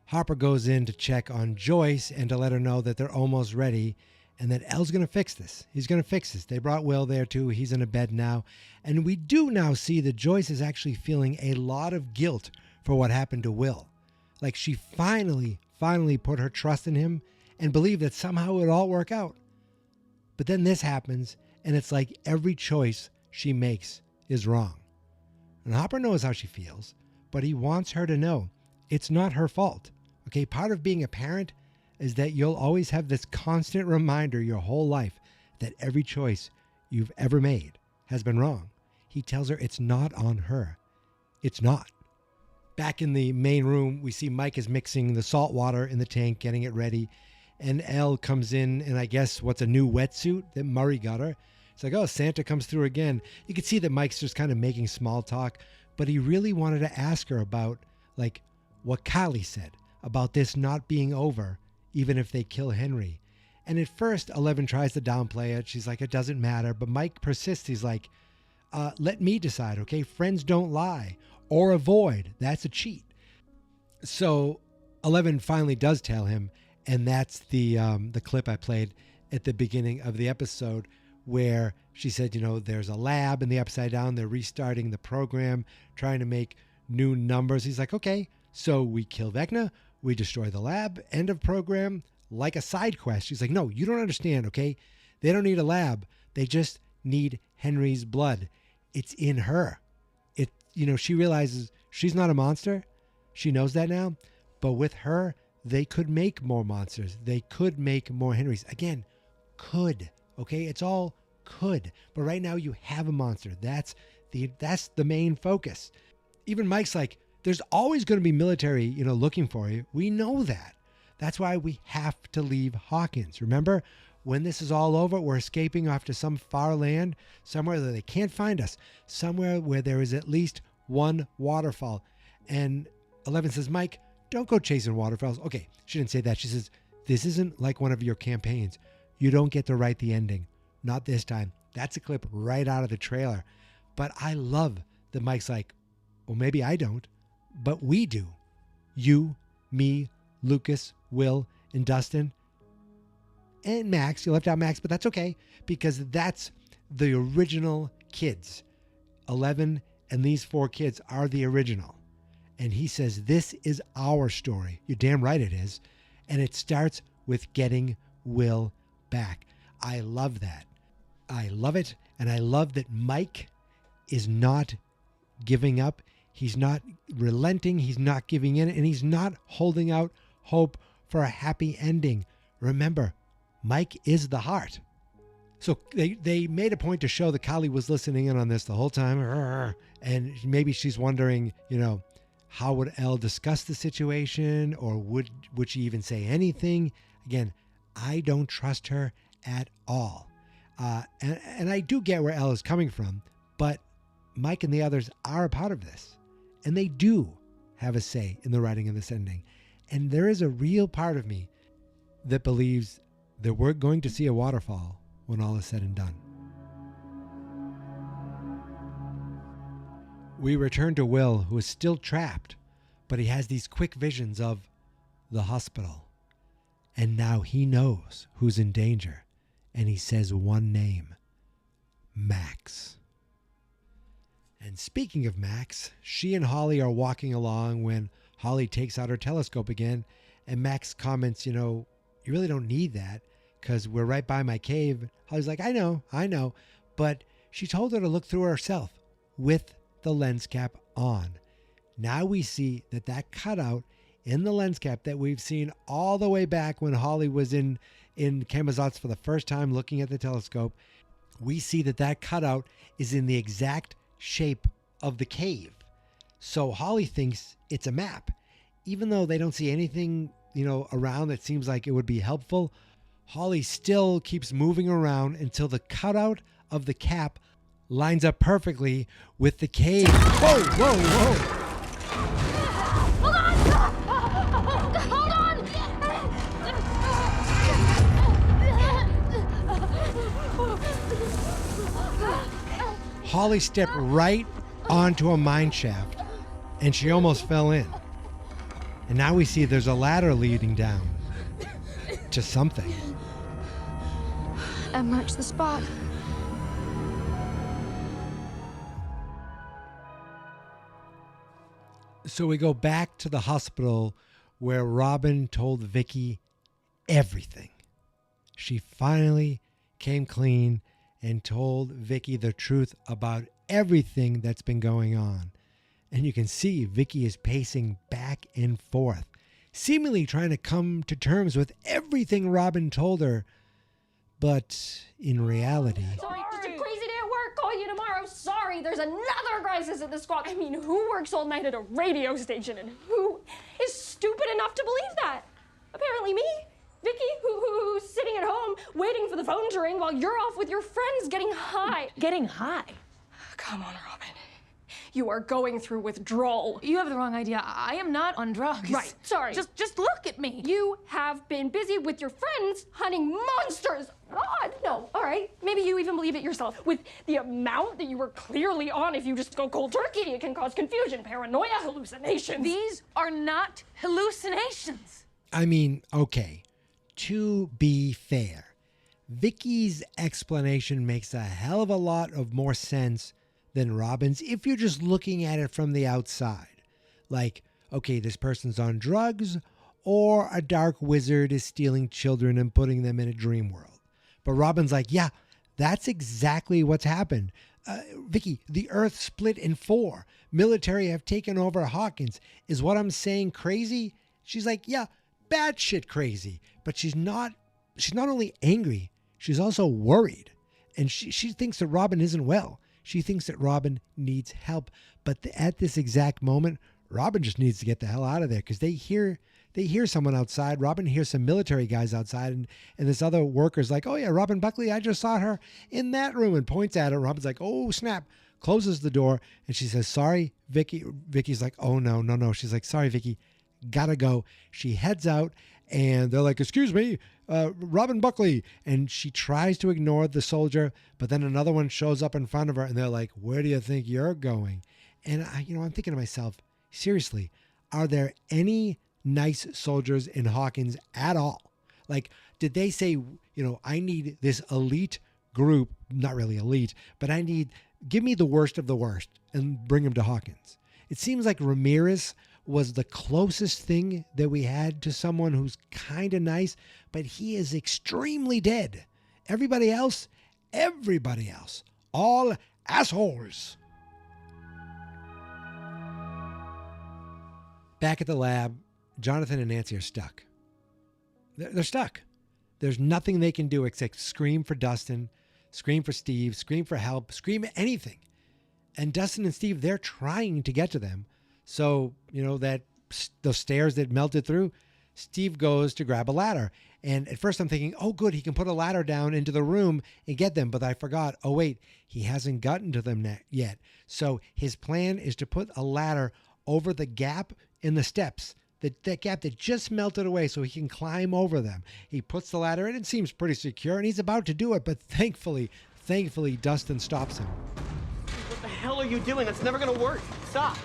Harper goes in to check on Joyce and to let her know that they're almost ready. and that El's going to fix this. He's going to fix this. They brought Will there too. He's in a bed now. And we do now see that Joyce is actually feeling a lot of guilt for what happened to Will. Like she finally put her trust in him and believed that somehow it would all work out. But then this happens, and it's like every choice she makes is wrong. And Hopper knows how she feels, but he wants her to know it's not her fault. Okay, part of being a parent is that you'll always have this constant reminder your whole life that every choice you've ever made has been wrong. He tells her it's not on her. It's not. Back in the main room, we see Mike is mixing the salt water in the tank, getting it ready. And Elle comes in, and I guess what's a new wetsuit that Murray got her. It's like, oh, Santa comes through again. You can see that Mike's just kind of making small talk, but he really wanted to ask her about, like, what Kylie said about this not being over, even if they kill Henry. And at first, 11 tries to downplay it. She's like, it doesn't matter. But Mike persists. He's like, let me decide, okay? Friends don't lie or avoid. That's a cheat. So 11 finally does tell him, and that's the clip I played at the beginning of the episode where she said, you know, there's a lab in the Upside Down. They're restarting the program, trying to make new numbers. He's like, okay, so we kill Vecna, we destroy the lab, end of program, like a side quest. She's like, no, you don't understand, okay? They don't need a lab. They just need Henry's blood. It's in her. She realizes she's not a monster. She knows that now. But with her, they could make more monsters. They could make more Henrys. Again, could. Okay, it's all could. But right now you have a monster. That's the main focus. Even Mike's like, there's always going to be military, looking for you. We know that. That's why we have to leave Hawkins. Remember, when this is all over, we're escaping off to some far land, somewhere that they can't find us, somewhere where there is at least one waterfall. And 11 says, Mike, don't go chasing waterfalls. Okay, she didn't say that. She says, this isn't like one of your campaigns. You don't get to write the ending. Not this time. That's a clip right out of the trailer. But I love that Mike's like, well, maybe I don't, but we do. You, me, Lucas, Will, and Dustin, and Max. You left out Max, but that's okay because that's the original kids. 11 and these 4 kids are the original. And he says, this is our story. You're damn right it is. And it starts with getting Will back. I love that. I love it. And I love that Mike is not giving up. He's not relenting. He's not giving in. And he's not holding out hope for a happy ending. Remember, Mike is the heart. So they made a point to show that Kylie was listening in on this the whole time. And maybe she's wondering, how would Elle discuss the situation, or would she even say anything? Again, I don't trust her at all. And I do get where Elle is coming from, but Mike and the others are a part of this. And they do have a say in the writing of this ending. And there is a real part of me that believes that we're going to see a waterfall when all is said and done. We return to Will, who is still trapped, but he has these quick visions of the hospital. And now he knows who's in danger, and he says one name, Max. And speaking of Max, she and Holly are walking along when Holly takes out her telescope again, and Max comments, you really don't need that because we're right by my cave. Holly's like, I know. But she told her to look through herself with the lens cap on. Now we see that cutout in the lens cap that we've seen all the way back when Holly was in Camazotz for the first time looking at the telescope. We see that cutout is in the exact shape of the cave. So Holly thinks it's a map. Even though they don't see anything, around that seems like it would be helpful, Holly still keeps moving around until the cutout of the cap lines up perfectly with the cave. Whoa! Hold on! Holly stepped right onto a mine shaft, and she almost fell in. And now we see there's a ladder leading down to something. That marks the spot. So we go back to the hospital where Robin told Vicky everything. She finally came clean and told Vicky the truth about everything that's been going on. And you can see Vicky is pacing back and forth, seemingly trying to come to terms with everything Robin told her. But in reality... Sorry, just a crazy day at work. Call you tomorrow. Sorry, there's another crisis at the squad. I mean, who works all night at a radio station and who is stupid enough to believe that? Apparently me. Vicky, who's sitting at home waiting for the phone to ring while you're off with your friends getting high. Getting high? Come on, Robin. You are going through withdrawal. You have the wrong idea. I am not on drugs. Right, sorry. Just look at me. You have been busy with your friends hunting monsters. God, no. All right, maybe you even believe it yourself. With the amount that you were clearly on, if you just go cold turkey, it can cause confusion, paranoia, hallucinations. These are not hallucinations. I mean, okay. To be fair, Vicky's explanation makes a hell of a lot of more sense than Robin's if you're just looking at it from the outside. Like, okay, this person's on drugs, or a dark wizard is stealing children and putting them in a dream world. But Robin's like, yeah, that's exactly what's happened. Vicky, the Earth split in 4. Military have taken over Hawkins. Is what I'm saying crazy? She's like, yeah, batshit crazy. But she's not only angry, she's also worried. And she thinks that Robin isn't well. She thinks that Robin needs help. But at this exact moment, Robin just needs to get the hell out of there because they hear someone outside. Robin hears some military guys outside, and this other worker's like, oh yeah, Robin Buckley, I just saw her in that room, and points at her. Robin's like, oh snap, closes the door, and she says, sorry, Vicky. Vicky's like, oh no. She's like, sorry, Vicky, gotta go. She heads out, and they're like, excuse me, Robin Buckley. And she tries to ignore the soldier, but then another one shows up in front of her, and they're like, where do you think you're going? And I'm thinking to myself, seriously, are there any nice soldiers in Hawkins at all? Like, did they say, I need this elite group, not really elite, but give me the worst of the worst and bring them to Hawkins? It seems like Ramirez was the closest thing that we had to someone who's kind of nice, but he is extremely dead. Everybody else, all assholes. Back at the lab, Jonathan and Nancy are stuck. They're stuck. There's nothing they can do except scream for Dustin, scream for Steve, scream for help, scream anything. And Dustin and Steve, they're trying to get to them. So, that those stairs that melted through, Steve goes to grab a ladder. And at first I'm thinking, oh, good, he can put a ladder down into the room and get them. But I forgot, oh, wait, he hasn't gotten to them yet. So his plan is to put a ladder over the gap in the steps, that gap that just melted away so he can climb over them. He puts the ladder in. It seems pretty secure, and he's about to do it. But thankfully, Dustin stops him. What the hell are you doing? That's never going to work. Stop.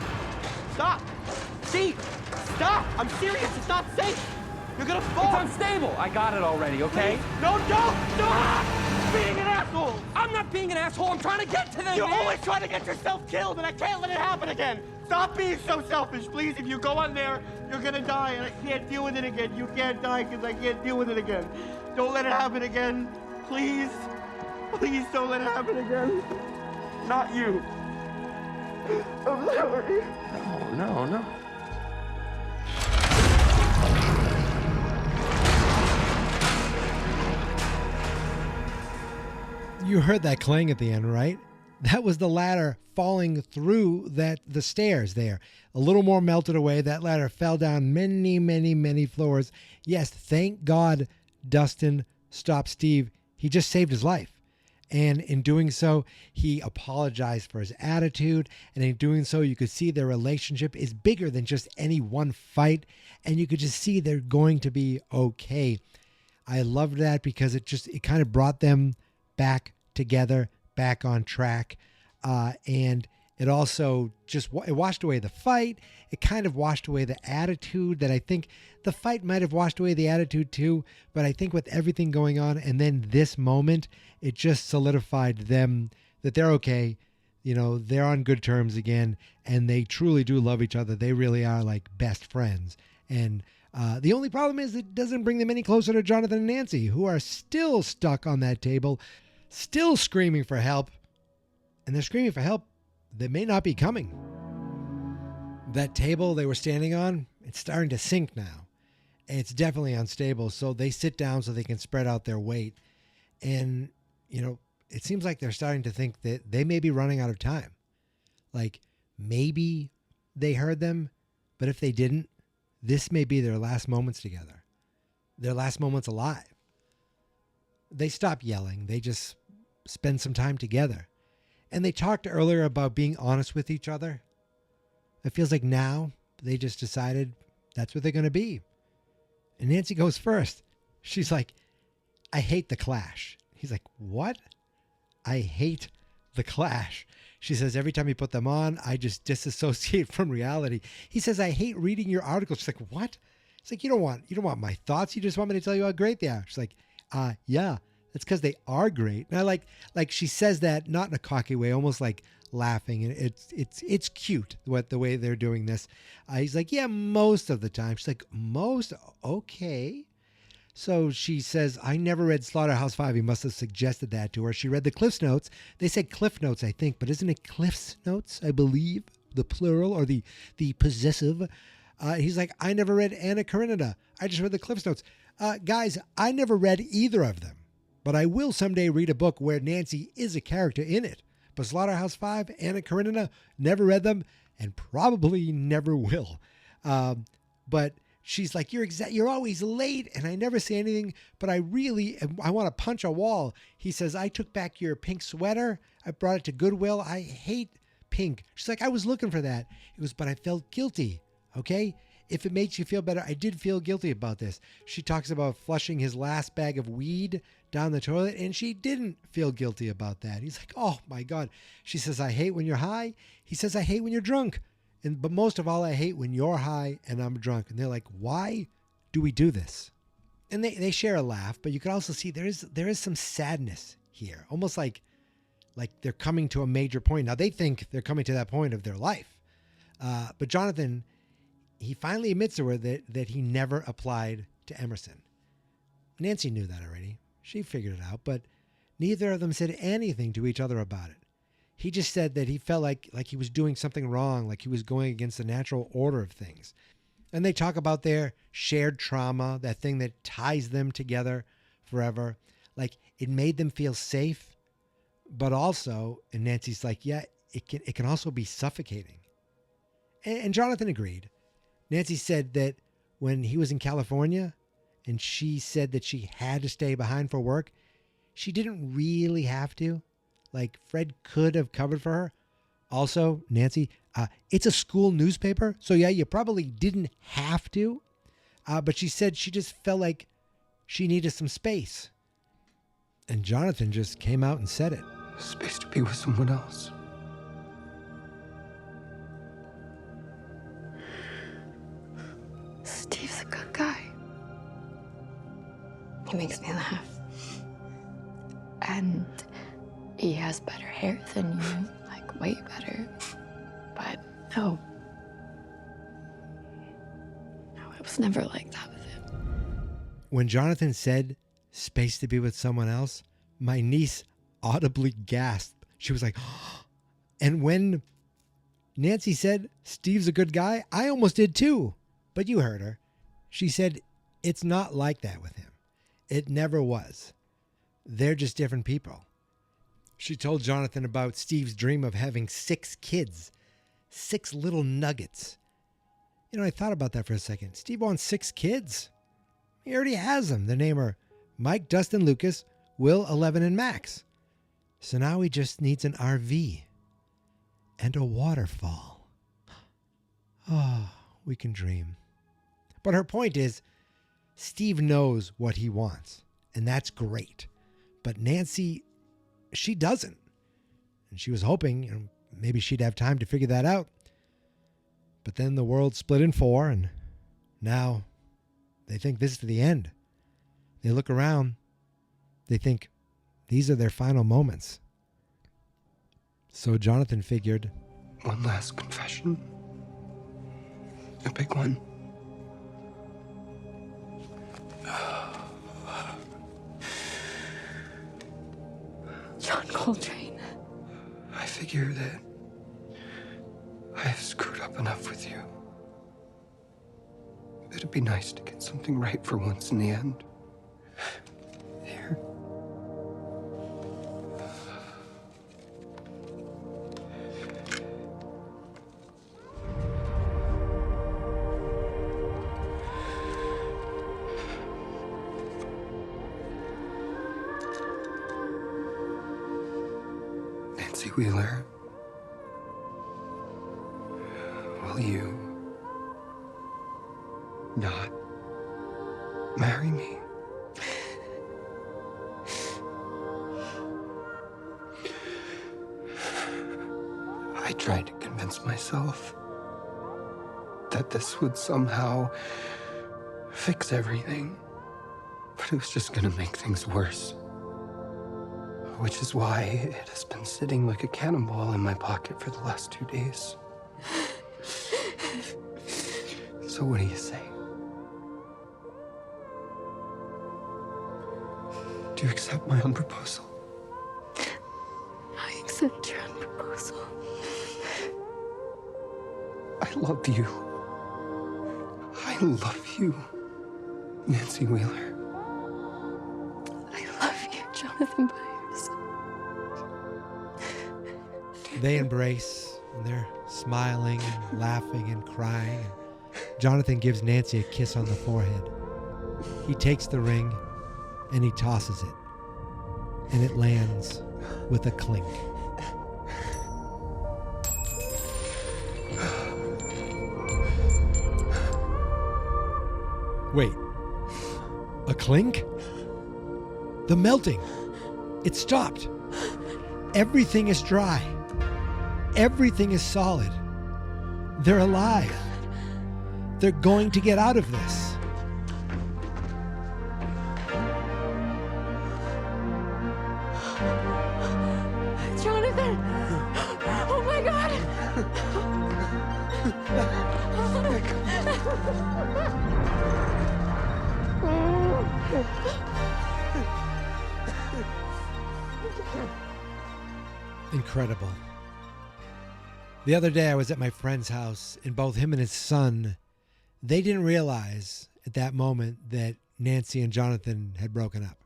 Steve, stop. I'm serious. It's not safe. You're going to fall. It's unstable. I got it already, okay? Please. No, don't. Stop being an asshole. I'm not being an asshole. I'm trying to get to them, You're man. always trying to get yourself killed, and I can't let it happen again. Stop being so selfish, please. If you go on there, you're going to die, and I can't deal with it again. You can't die because I can't deal with it again. Don't let it happen again. Please. Please don't let it happen again. Not you. I'm sorry. No. You heard that clang at the end, right? That was the ladder falling through the stairs there. A little more melted away. That ladder fell down many, many, many floors. Yes, thank God Dustin stopped Steve. He just saved his life. And in doing so, he apologized for his attitude. And in doing so, you could see their relationship is bigger than just any one fight. And you could just see they're going to be okay. I loved that because it kind of brought them back together, back on track. And It also it washed away the fight. It kind of washed away the attitude that I think the fight might have washed away the attitude too. But I think with everything going on and then this moment, it just solidified them that they're okay. You know, they're on good terms again, and they truly do love each other. They really are like best friends. And the only problem is it doesn't bring them any closer to Jonathan and Nancy, who are still stuck on that table, still screaming for help. And they're screaming for help that may not be coming. That table they were standing on, it's starting to sink now. And it's definitely unstable. So they sit down so they can spread out their weight. And, you know, it seems like they're starting to think that they may be running out of time. Like, maybe they heard them, but if they didn't, this may be their last moments together. Their last moments alive. They stop yelling. They just spend some time together. And they talked earlier about being honest with each other. It feels like now they just decided that's what they're going to be. And Nancy goes first. She's like, I hate the Clash. He's like, what? I hate the Clash. She says, every time you put them on, I just disassociate from reality. He says, I hate reading your articles. She's like, what? It's like, you don't want my thoughts. You just want me to tell you how great they are. She's like, yeah, that's because they are great. And I like she says that not in a cocky way, almost like laughing. And it's cute the way they're doing this. He's like, yeah, most of the time. She's like, most? Okay. So she says, I never read Slaughterhouse-Five. He must have suggested that to her. She read the Cliff's Notes. They say Cliff Notes, I think, but isn't it Cliff's Notes, I believe, the plural or the possessive? He's like, I never read Anna Karenina. I just read the Cliff's Notes. Guys, I never read either of them, but I will someday read a book where Nancy is a character in it. But Slaughterhouse-Five, Anna Karenina, never read them and probably never will. But she's like, you're always late and I never say anything, but I want to punch a wall. He says, I took back your pink sweater. I brought it to Goodwill. I hate pink. She's like, I was looking for that. He goes, but I felt guilty. Okay. If it makes you feel better, I did feel guilty about this. She talks about flushing his last bag of weed down the toilet, and she didn't feel guilty about that. He's like, oh my God. She says, I hate when you're high. He says, I hate when you're drunk. But most of all, I hate when you're high and I'm drunk. And they're like, why do we do this? And they share a laugh, but you can also see there is some sadness here, almost like they're coming to a major point. Now, they think they're coming to that point of their life. But Jonathan, he finally admits to her that he never applied to Emerson. Nancy knew that already. She figured it out, but neither of them said anything to each other about it. He just said that he felt like he was doing something wrong, like he was going against the natural order of things. And they talk about their shared trauma, that thing that ties them together forever. Like, it made them feel safe, but also, and Nancy's like, yeah, it can also be suffocating. And Jonathan agreed. Nancy said that when he was in California and she said that she had to stay behind for work, she didn't really have to. Like, Fred could have covered for her. Also, Nancy, it's a school newspaper, so yeah, you probably didn't have to. But she said she just felt like she needed some space. And Jonathan just came out and said it. Space to be with someone else. Steve's a good guy. He makes me laugh. And he has better hair than you, like way better. But no, it was never like that with him. When Jonathan said space to be with someone else, my niece audibly gasped. She was like, oh. And when Nancy said Steve's a good guy, I almost did too. But you heard her. She said it's not like that with him. It never was. They're just different people. She told Jonathan about Steve's dream of having 6 kids, 6 little nuggets. You know, I thought about that for a second. Steve wants 6 kids. He already has them. Their name are Mike, Dustin, Lucas, Will, 11, and Max. So now he just needs an RV and a waterfall. Oh, we can dream. But her point is, Steve knows what he wants, and that's great. But Nancy, she doesn't. And she was hoping, maybe she'd have time to figure that out. But then the world split in 4, and now they think this is the end. They look around. They think these are their final moments. So Jonathan figured, one last confession. A big one. John Coltrane. I figure that I've screwed up enough with you. It'd be nice to get something right for once in the end. Here. Nancy Wheeler, will you not marry me? I tried to convince myself that this would somehow fix everything, but it was just gonna make things worse. Which is why it has been sitting like a cannonball in my pocket for the last 2 days. So what do you say? Do you accept my unproposal? I accept your proposal. I love you. I love you, Nancy Wheeler. I love you, Jonathan Byers. they embrace, and they're smiling and laughing and crying. And Jonathan gives Nancy a kiss on the forehead. He takes the ring and he tosses it, and it lands with a clink. Wait, a clink? The melting. It stopped. Everything is dry. Everything is solid. They're alive. They're going to get out of this. Jonathan! Oh my God! Incredible. The other day I was at my friend's house, and both him and his son, they didn't realize at that moment that Nancy and Jonathan had broken up.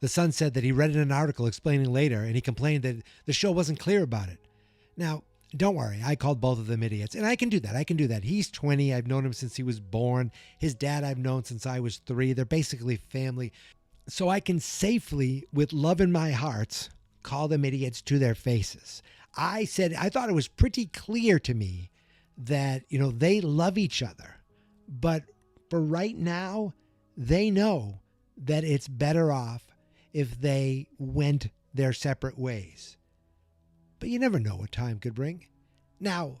The son said that he read in an article explaining later, and he complained that the show wasn't clear about it. Now, don't worry, I called both of them idiots, and I can do that. He's 20. I've known him since he was born. His dad I've known since I was 3. They're basically family. So I can safely, with love in my heart, call them idiots to their faces. I thought it was pretty clear to me that, they love each other. But for right now, they know that it's better off if they went their separate ways. But you never know what time could bring. Now,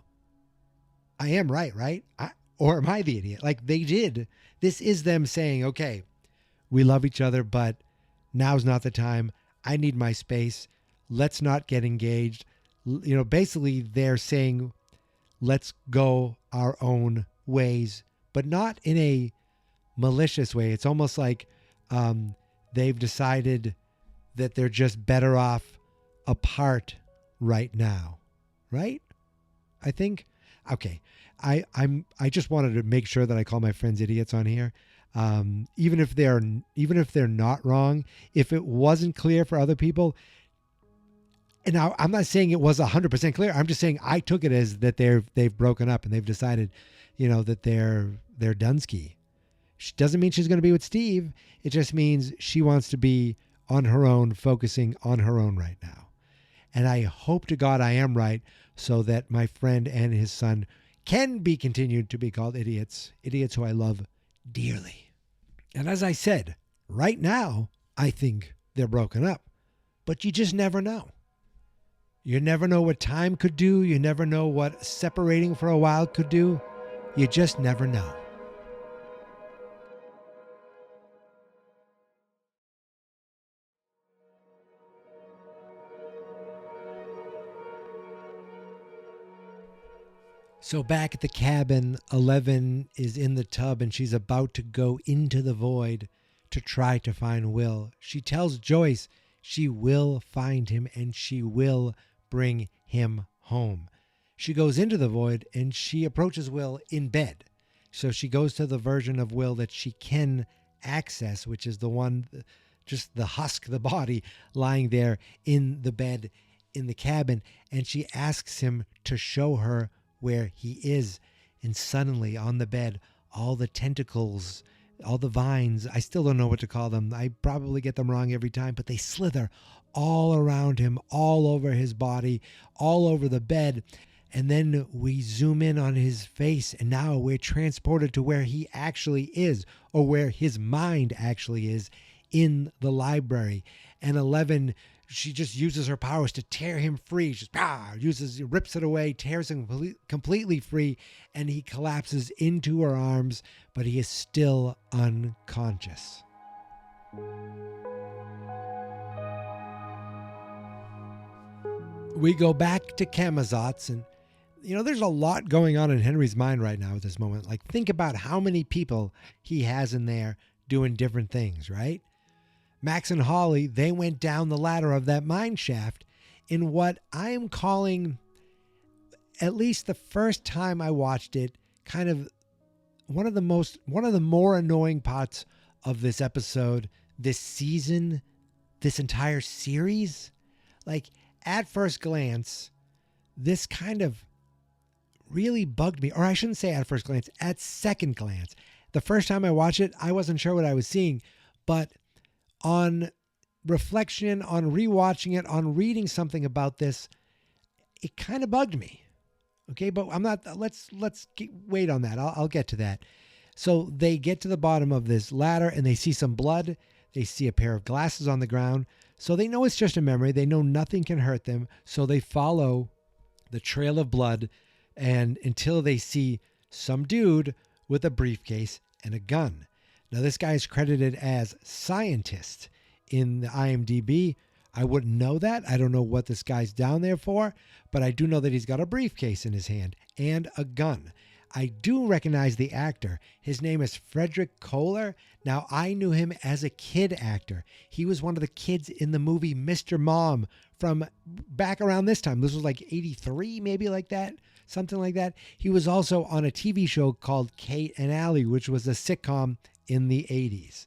I am right? Or am I the idiot? Like they did. This is them saying, okay, we love each other, but now's not the time. I need my space. Let's not get engaged. Basically they're saying, let's go our own ways, but not in a malicious way. It's almost like they've decided that they're just better off apart right now, right? I think. Okay, I just wanted to make sure that I call my friends idiots on here, even if they're not wrong. If it wasn't clear for other people. And now I'm not saying it was 100% clear. I'm just saying I took it as that they've broken up and they've decided, that they're Dunsky. She doesn't mean she's going to be with Steve. It just means she wants to be on her own, focusing on her own right now. And I hope to God I am right, so that my friend and his son can be continued to be called idiots who I love dearly. And as I said, right now, I think they're broken up, but you just never know. You never know what time could do. You never know what separating for a while could do. You just never know. So back at the cabin, 11 is in the tub and she's about to go into the void to try to find Will. She tells Joyce she will find him and she will bring him home. She goes into the void and she approaches Will in bed. So she goes to the version of Will that she can access, which is the one, just the husk, the body lying there in the bed in the cabin. And she asks him to show her where he is. And suddenly on the bed, all the tentacles, all the vines, I still don't know what to call them. I probably get them wrong every time, but they slither all around him, all over his body, all over the bed. And then we zoom in on his face, and now we're transported to where he actually is, or where his mind actually is, in the library. And 11, she just uses her powers to tear him free. She just rips it away, tears him completely free, and he collapses into her arms, but he is still unconscious. We go back to Camazotz, and there's a lot going on in Henry's mind right now at this moment. Like, think about how many people he has in there doing different things, right? Max and Holly, they went down the ladder of that mine shaft in what I am calling, at least the first time I watched it, kind of one of the more annoying parts of this episode, this season, this entire series. Like, at first glance, this kind of really bugged me. Or I shouldn't say at first glance, at second glance. The first time I watched it, I wasn't sure what I was seeing, but on reflection, on rewatching it, on reading something about this, it kind of bugged me. Okay, but I'm not, let's wait on that. I'll get to that. So they get to the bottom of this ladder and they see some blood. They see a pair of glasses on the ground. So they know it's just a memory. They know nothing can hurt them. So they follow the trail of blood and until they see some dude with a briefcase and a gun. Now, this guy is credited as scientist in the IMDb. I wouldn't know that. I don't know what this guy's down there for, but I do know that he's got a briefcase in his hand and a gun. I do recognize the actor. His name is Frederick Kohler. Now, I knew him as a kid actor. He was one of the kids in the movie Mr. Mom from back around this time. This was like 83, maybe like that, something like that. He was also on a TV show called Kate and Allie, which was a sitcom in the 80s.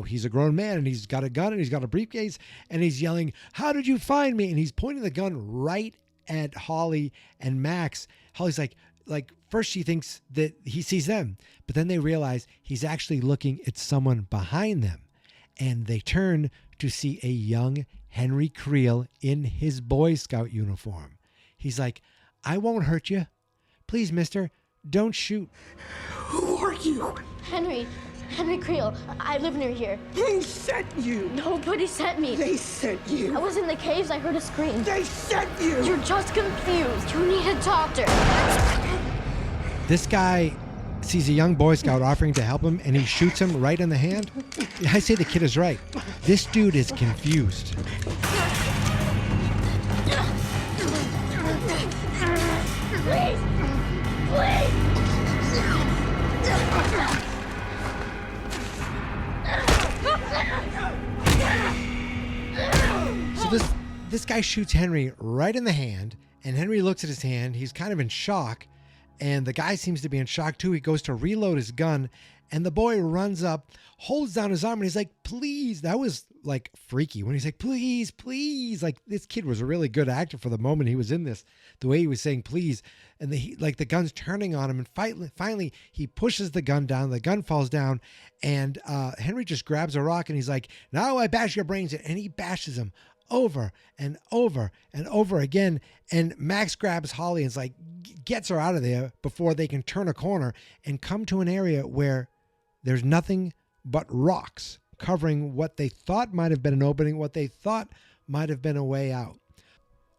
He's a grown man and he's got a gun and he's got a briefcase and he's yelling, "How did you find me?" And he's pointing the gun right at Holly and Max. Holly's like first she thinks that he sees them, but then they realize he's actually looking at someone behind them. And they turn to see a young Henry Creel in his Boy Scout uniform. He's like, "I won't hurt you. Please, mister, don't shoot." Who are you? Henry Creel. I live near here. They sent you. Nobody sent me. They sent you. I was in the caves. I heard a scream. They sent you. You're just confused. You need a doctor. This guy sees a young Boy Scout offering to help him, and he shoots him right in the hand. I say the kid is right. This dude is confused. Please! So this guy shoots Henry right in the hand, and Henry looks at his hand. He's kind of in shock, and the guy seems to be in shock too. He goes to reload his gun, and the boy runs up, holds down his arm, and he's like, "Please." That was like freaky when he's like, "Please, please." Like, this kid was a really good actor for the moment he was in this. The way he was saying please, and the gun's turning on him, and finally he pushes the gun down. The gun falls down, and Henry just grabs a rock, and he's like, "Now I bash your brains in," and he bashes him over and over and over again. And Max grabs Holly and is like, gets her out of there before they can turn a corner and come to an area where there's nothing but rocks covering what they thought might have been an opening, what they thought might have been a way out.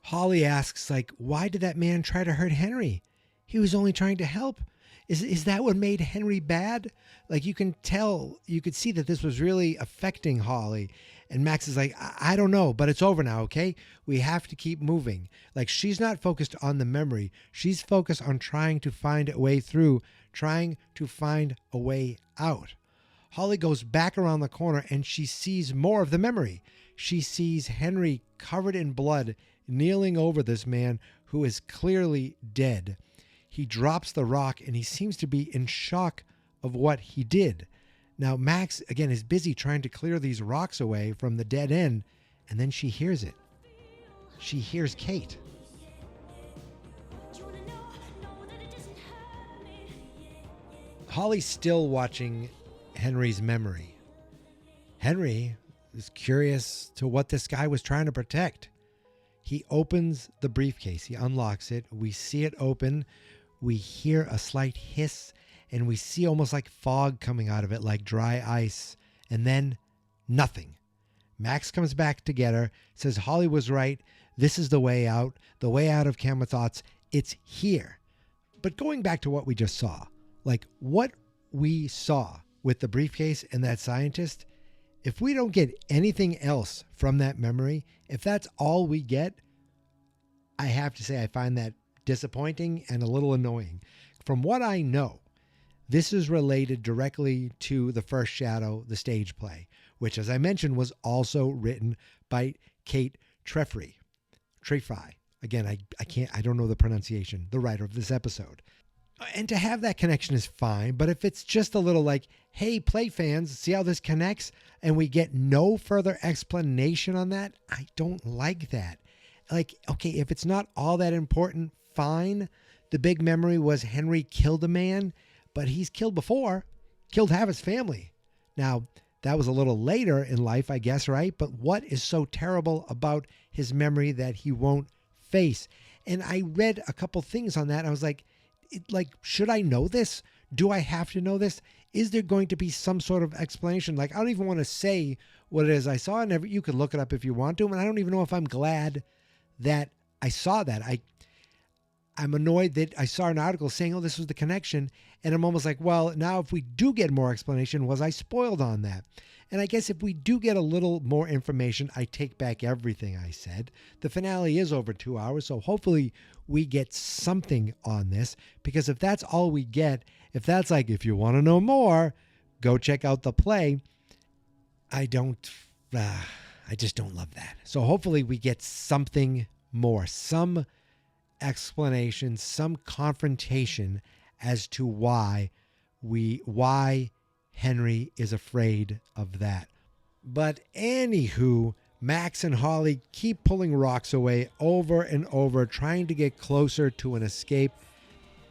Holly asks, like, why did that man try to hurt Henry? He was only trying to help. Is that what made Henry bad? Like, you can tell, you could see that this was really affecting Holly. And Max is like, I don't know, but it's over now, okay? We have to keep moving. Like, she's not focused on the memory. She's focused on trying to find a way through, trying to find a way out. Holly goes back around the corner and she sees more of the memory. She sees Henry covered in blood, kneeling over this man who is clearly dead. He drops the rock and he seems to be in shock of what he did. Now, Max, again, is busy trying to clear these rocks away from the dead end, and then she hears it. She hears Kate. Holly's still watching Henry's memory. Henry is curious to what this guy was trying to protect. He opens the briefcase. He unlocks it. We see it open. We hear a slight hiss, and we see almost like fog coming out of it, like dry ice. And then nothing. Max comes back to get her, says Holly was right. This is the way out of Camazotz. It's here. But going back to what we just saw, like what we saw with the briefcase and that scientist, if we don't get anything else from that memory, if that's all we get, I have to say I find that disappointing and a little annoying. From what I know, this is related directly to The First Shadow, the stage play, which, as I mentioned, was also written by Kate Treffry. Again, I don't know the pronunciation, the writer of this episode. And to have that connection is fine, but if it's just a little like, hey, play fans, see how this connects, and we get no further explanation on that, I don't like that. Like, okay, if it's not all that important, fine. The big memory was Henry killed a man, but he's killed before, killed half his family. Now, that was a little later in life, I guess, right? But what is so terrible about his memory that he won't face? And I read a couple things on that. I was like, should I know this? Do I have to know this? Is there going to be some sort of explanation? Like, I don't even want to say what it is I saw. And you could look it up if you want to. And I don't even know if I'm glad that I saw that. I'm annoyed that I saw an article saying, oh, this was the connection. And I'm almost like, well, now if we do get more explanation, was I spoiled on that? And I guess if we do get a little more information, I take back everything I said. The finale is over 2 hours, so hopefully we get something on this. Because if that's all we get, if that's like, if you want to know more, go check out the play, I just don't love that. So hopefully we get something more, some explanation, some confrontation as to why Henry is afraid of that. But anywho, Max and Holly keep pulling rocks away over and over, trying to get closer to an escape.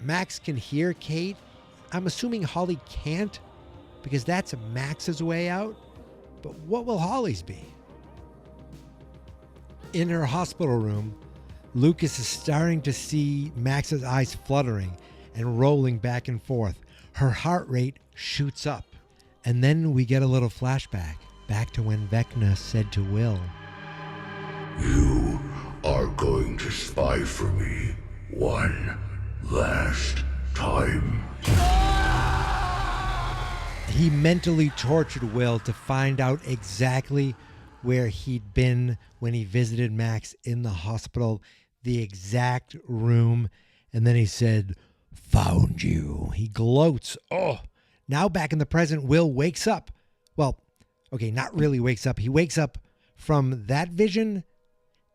Max can hear Kate. I'm assuming Holly can't, because that's Max's way out. But what will Holly's be? In her hospital room, Lucas is starting to see Max's eyes fluttering and rolling back and forth. Her heart rate shoots up. And then we get a little flashback back to when Vecna said to Will, You are going to spy for me one last time. He mentally tortured Will to find out exactly where he'd been when he visited Max in the hospital, the exact room. And then he said, found you. He gloats. Oh, now back in the present, Will wakes up. Well, okay, not really wakes up. He wakes up from that vision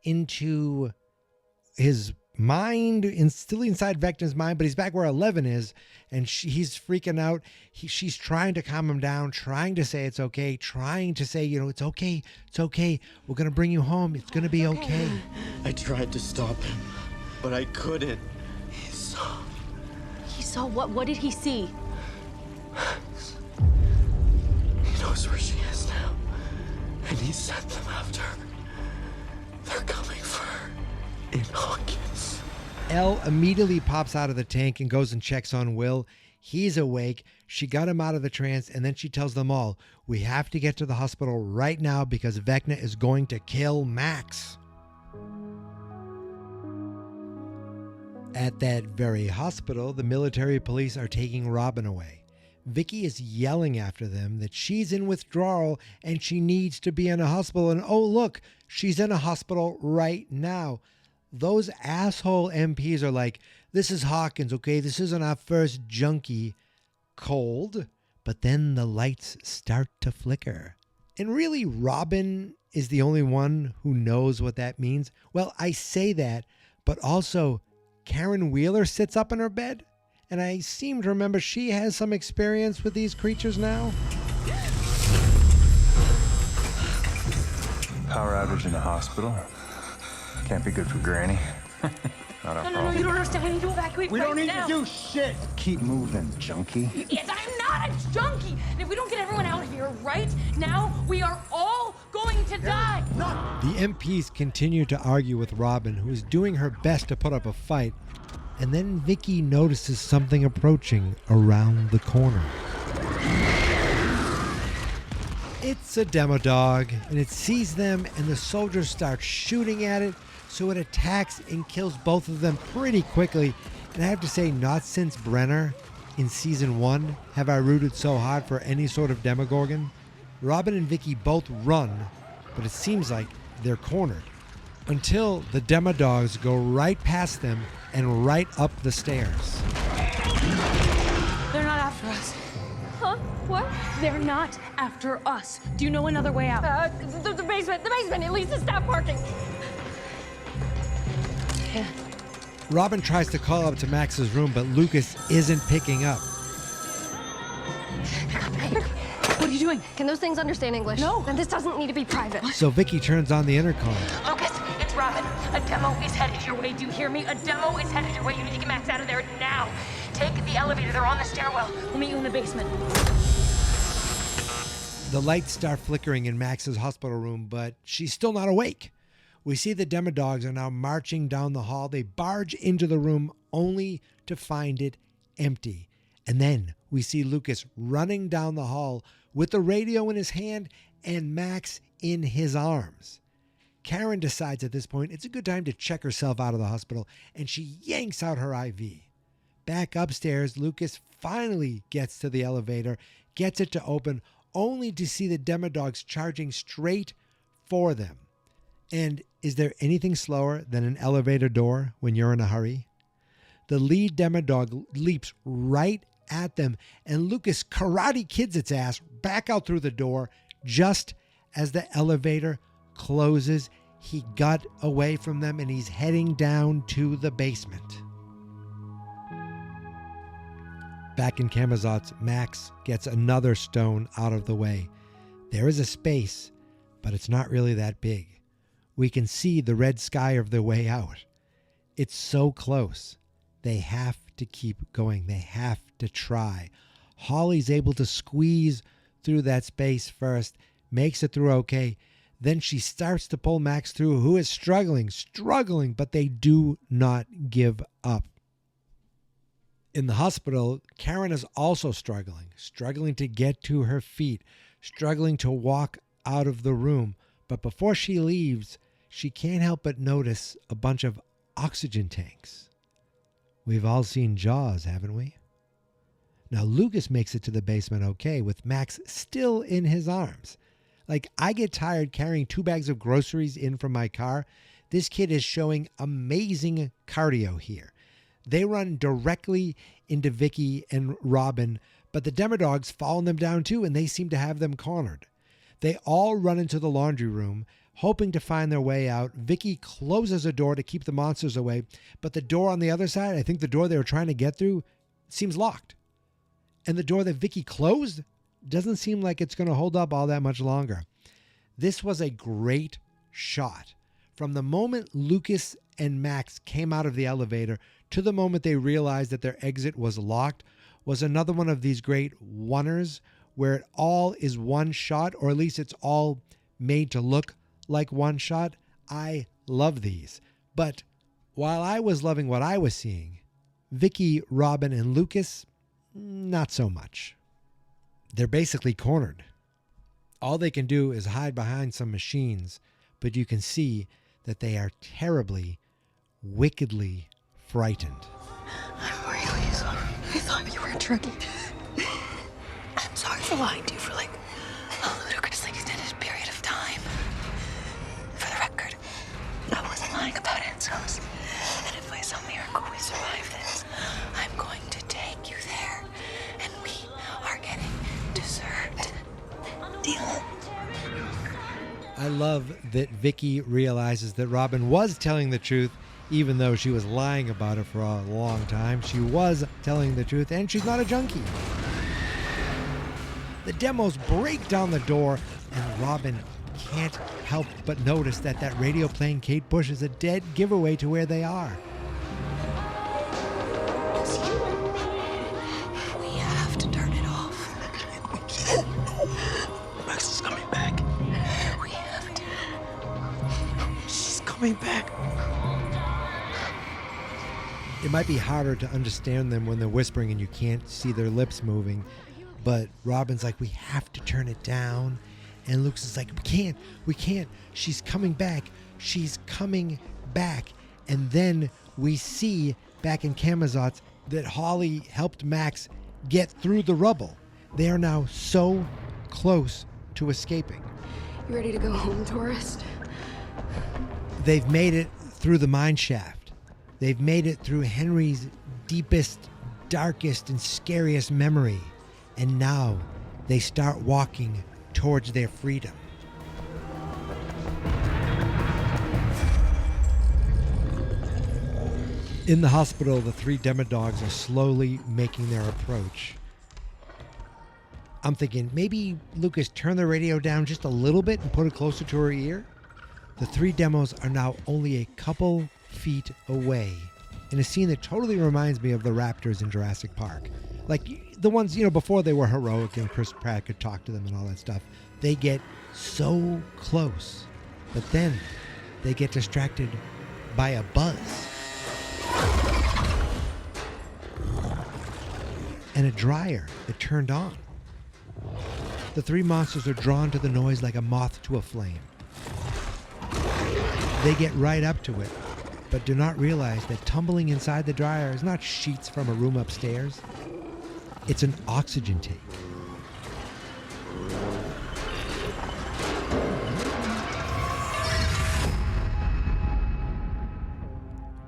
into his mind, still inside Vecna's mind, but he's back where 11 is, and he's freaking out. She's trying to calm him down, trying to say it's okay, trying to say, it's okay, it's okay. We're going to bring you home. It's going to be okay. I tried to stop him, but I couldn't. He saw what? What did he see? He knows where she is now, and he sent them after her. They're coming for her in Hawkins. Elle immediately pops out of the tank and goes and checks on Will. He's awake. She got him out of the trance, and then she tells them all, we have to get to the hospital right now because Vecna is going to kill Max. At that very hospital, the military police are taking Robin away. Vicky is yelling after them that she's in withdrawal and she needs to be in a hospital. And oh, look, she's in a hospital right now. Those asshole MPs are like, this is Hawkins, okay? This isn't our first junkie. Cold. But then the lights start to flicker. And really, Robin is the only one who knows what that means. Well, I say that, but also Karen Wheeler sits up in her bed. And I seem to remember she has some experience with these creatures now. Power outage in the hospital. Can't be good for Granny. Not our problem. You don't understand. We need to evacuate We right don't need now. to do shit. Keep moving, junkie. Yes, I'm not a junkie. And if we don't get everyone out of here right now, we are all going to die. The MPs continue to argue with Robin, who is doing her best to put up a fight. And then Vicky notices something approaching around the corner. It's a demo dog, and it sees them, and the soldiers start shooting at it, so it attacks and kills both of them pretty quickly. And I have to say, not since Brenner in season 1 have I rooted so hard for any sort of Demogorgon. Robin and Vicky both run, but it seems like they're cornered. Until the Demodogs go right past them and right up the stairs. They're not after us. Huh? What? They're not after us. Do you know another way out? The basement. The basement. It leads to staff parking. Yeah. Robin tries to call up to Max's room, but Lucas isn't picking up. What are you doing? Can those things understand English? No. Then this doesn't need to be private. So Vicky turns on the intercom. Lucas, it's Robin. A demo is headed your way. Do you hear me? A demo is headed your way. You need to get Max out of there now. Take the elevator. They're on the stairwell. We'll meet you in the basement. The lights start flickering in Max's hospital room, but she's still not awake. We see the Demodogs are now marching down the hall. They barge into the room only to find it empty. And then we see Lucas running down the hall with the radio in his hand and Max in his arms. Karen decides at this point it's a good time to check herself out of the hospital, and she yanks out her IV. Back upstairs, Lucas finally gets to the elevator, gets it to open, only to see the Demodogs charging straight for them. And is there anything slower than an elevator door when you're in a hurry? The lead Demodog leaps right at them, and Lucas karate kids its ass back out through the door just as the elevator closes. He got away from them and he's heading down to the basement. Back in Camazotz, Max gets another stone out of the way. There is a space, but it's not really that big. We can see the red sky of the way out. It's so close. They have to keep going. They have to try. Holly's able to squeeze through that space first, makes it through okay. Then she starts to pull Max through, who is struggling, but they do not give up. In the hospital, Karen is also struggling to get to her feet, struggling to walk out of the room. But before she leaves, she can't help but notice a bunch of oxygen tanks. We've all seen Jaws, haven't we? Now, Lucas makes it to the basement okay, with Max still in his arms. Like, I get tired carrying 2 bags of groceries in from my car. This kid is showing amazing cardio here. They run directly into Vicky and Robin, but the Demodogs follow them down too, and they seem to have them cornered. They all run into the laundry room, hoping to find their way out. Vicky closes a door to keep the monsters away, but the door on the other side, I think the door they were trying to get through, seems locked. And the door that Vicky closed doesn't seem like it's going to hold up all that much longer. This was a great shot. From the moment Lucas and Max came out of the elevator to the moment they realized that their exit was locked was another one of these great oneers where it all is one shot, or at least it's all made to look like one shot. I love these. But while I was loving what I was seeing, Vicky, Robin, and Lucas, not so much. They're basically cornered. All they can do is hide behind some machines, but you can see that they are terribly, wickedly frightened. I'm really sorry. I thought you were a druggie. I'm sorry for lying to you for like a ludicrously extended period of time. For the record, I wasn't lying about Enzo's. And if by some miracle we survive this, I'm going to take you there. And we are getting dessert. Deal? I love that Vicky realizes that Robin was telling the truth, even though she was lying about it for a long time. She was telling the truth, and she's not a junkie. The demos break down the door, and Robin can't help but notice that that radio playing Kate Bush is a dead giveaway to where they are. We have to turn it off. We can't. Max is coming back. We have to. She's coming back. It might be harder to understand them when they're whispering and you can't see their lips moving, but Robin's like, we have to turn it down. And Lucas is like, we can't. She's coming back. She's coming back. And then we see back in Camazotz that Holly helped Max get through the rubble. They are now so close to escaping. You ready to go home, tourist? They've made it through the mine shaft. They've made it through Henry's deepest, darkest, and scariest memory. And now they start walking towards their freedom. In the hospital, the three demodogs are slowly making their approach. I'm thinking maybe Lucas turn the radio down just a little bit and put it closer to her ear. The three demos are now only a couple feet away in a scene that totally reminds me of the raptors in Jurassic Park. Like the ones, before they were heroic and Chris Pratt could talk to them and all that stuff. They get so close, but then they get distracted by a buzz. And a dryer that turned on. The three monsters are drawn to the noise like a moth to a flame. They get right up to it, but do not realize that tumbling inside the dryer is not sheets from a room upstairs. It's an oxygen tank.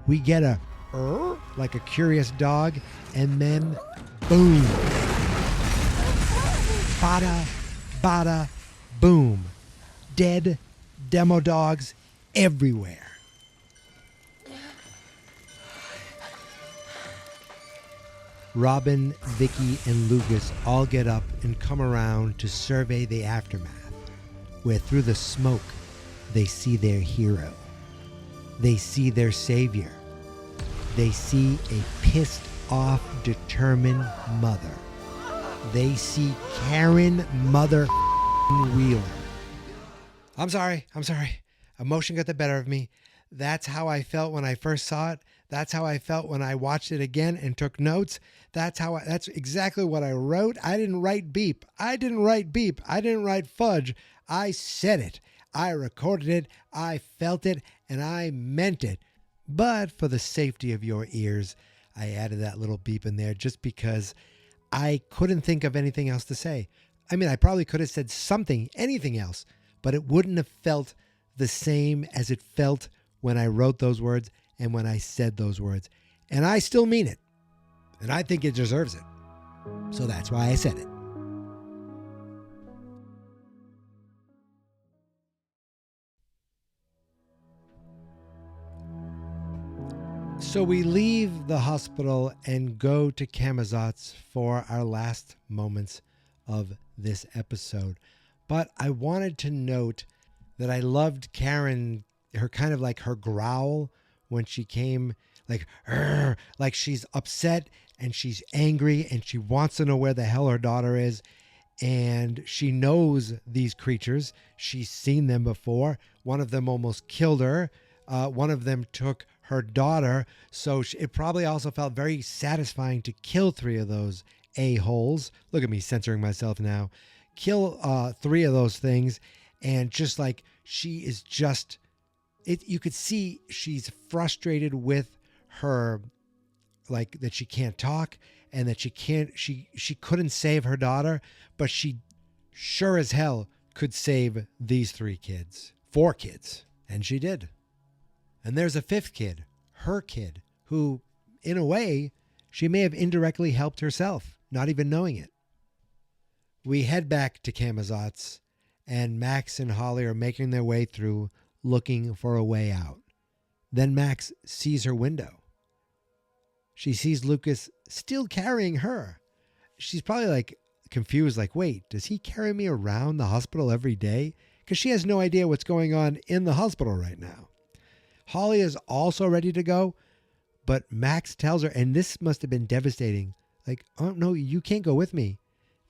We get a like a curious dog, and then boom. Bada, bada, boom. Dead demo dogs everywhere. Robin, Vicky, and Lucas all get up and come around to survey the aftermath, where through the smoke they see their hero. They see their savior. They see a pissed off, determined mother. They see Karen Mother Wheeler. I'm sorry. Emotion got the better of me. That's how I felt when I first saw it. That's how I felt when I watched it again and took notes. That's exactly what I wrote. I didn't write beep. I didn't write fudge. I said it. I recorded it. I felt it, and I meant it. But for the safety of your ears, I added that little beep in there just because I couldn't think of anything else to say. I mean, I probably could have said anything else, but it wouldn't have felt the same as it felt when I wrote those words and when I said those words. And I still mean it. And I think it deserves it. So that's why I said it. So we leave the hospital and go to Camazotz for our last moments of this episode. But I wanted to note that I loved Karen, her kind of like her growl when she came, like she's upset and she's angry and she wants to know where the hell her daughter is. And she knows these creatures. She's seen them before. One of them almost killed her. One of them took her daughter. So it probably also felt very satisfying to kill three of those a-holes. Look at me censoring myself now. Kill three of those things. And just like she is just, you could see she's frustrated with her, like, that she can't talk and that she couldn't save her daughter, but she sure as hell could save these 4 kids, and she did. And there's a 5th kid, her kid, who, in a way, she may have indirectly helped herself, not even knowing it. We head back to Camazotz, and Max and Holly are making their way through, looking for a way out. Then Max sees her window. She sees Lucas still carrying her. She's probably like confused, like, wait, does he carry me around the hospital every day? Because she has no idea what's going on in the hospital right now. Holly is also ready to go, but Max tells her, and this must have been devastating, like, oh no, you can't go with me.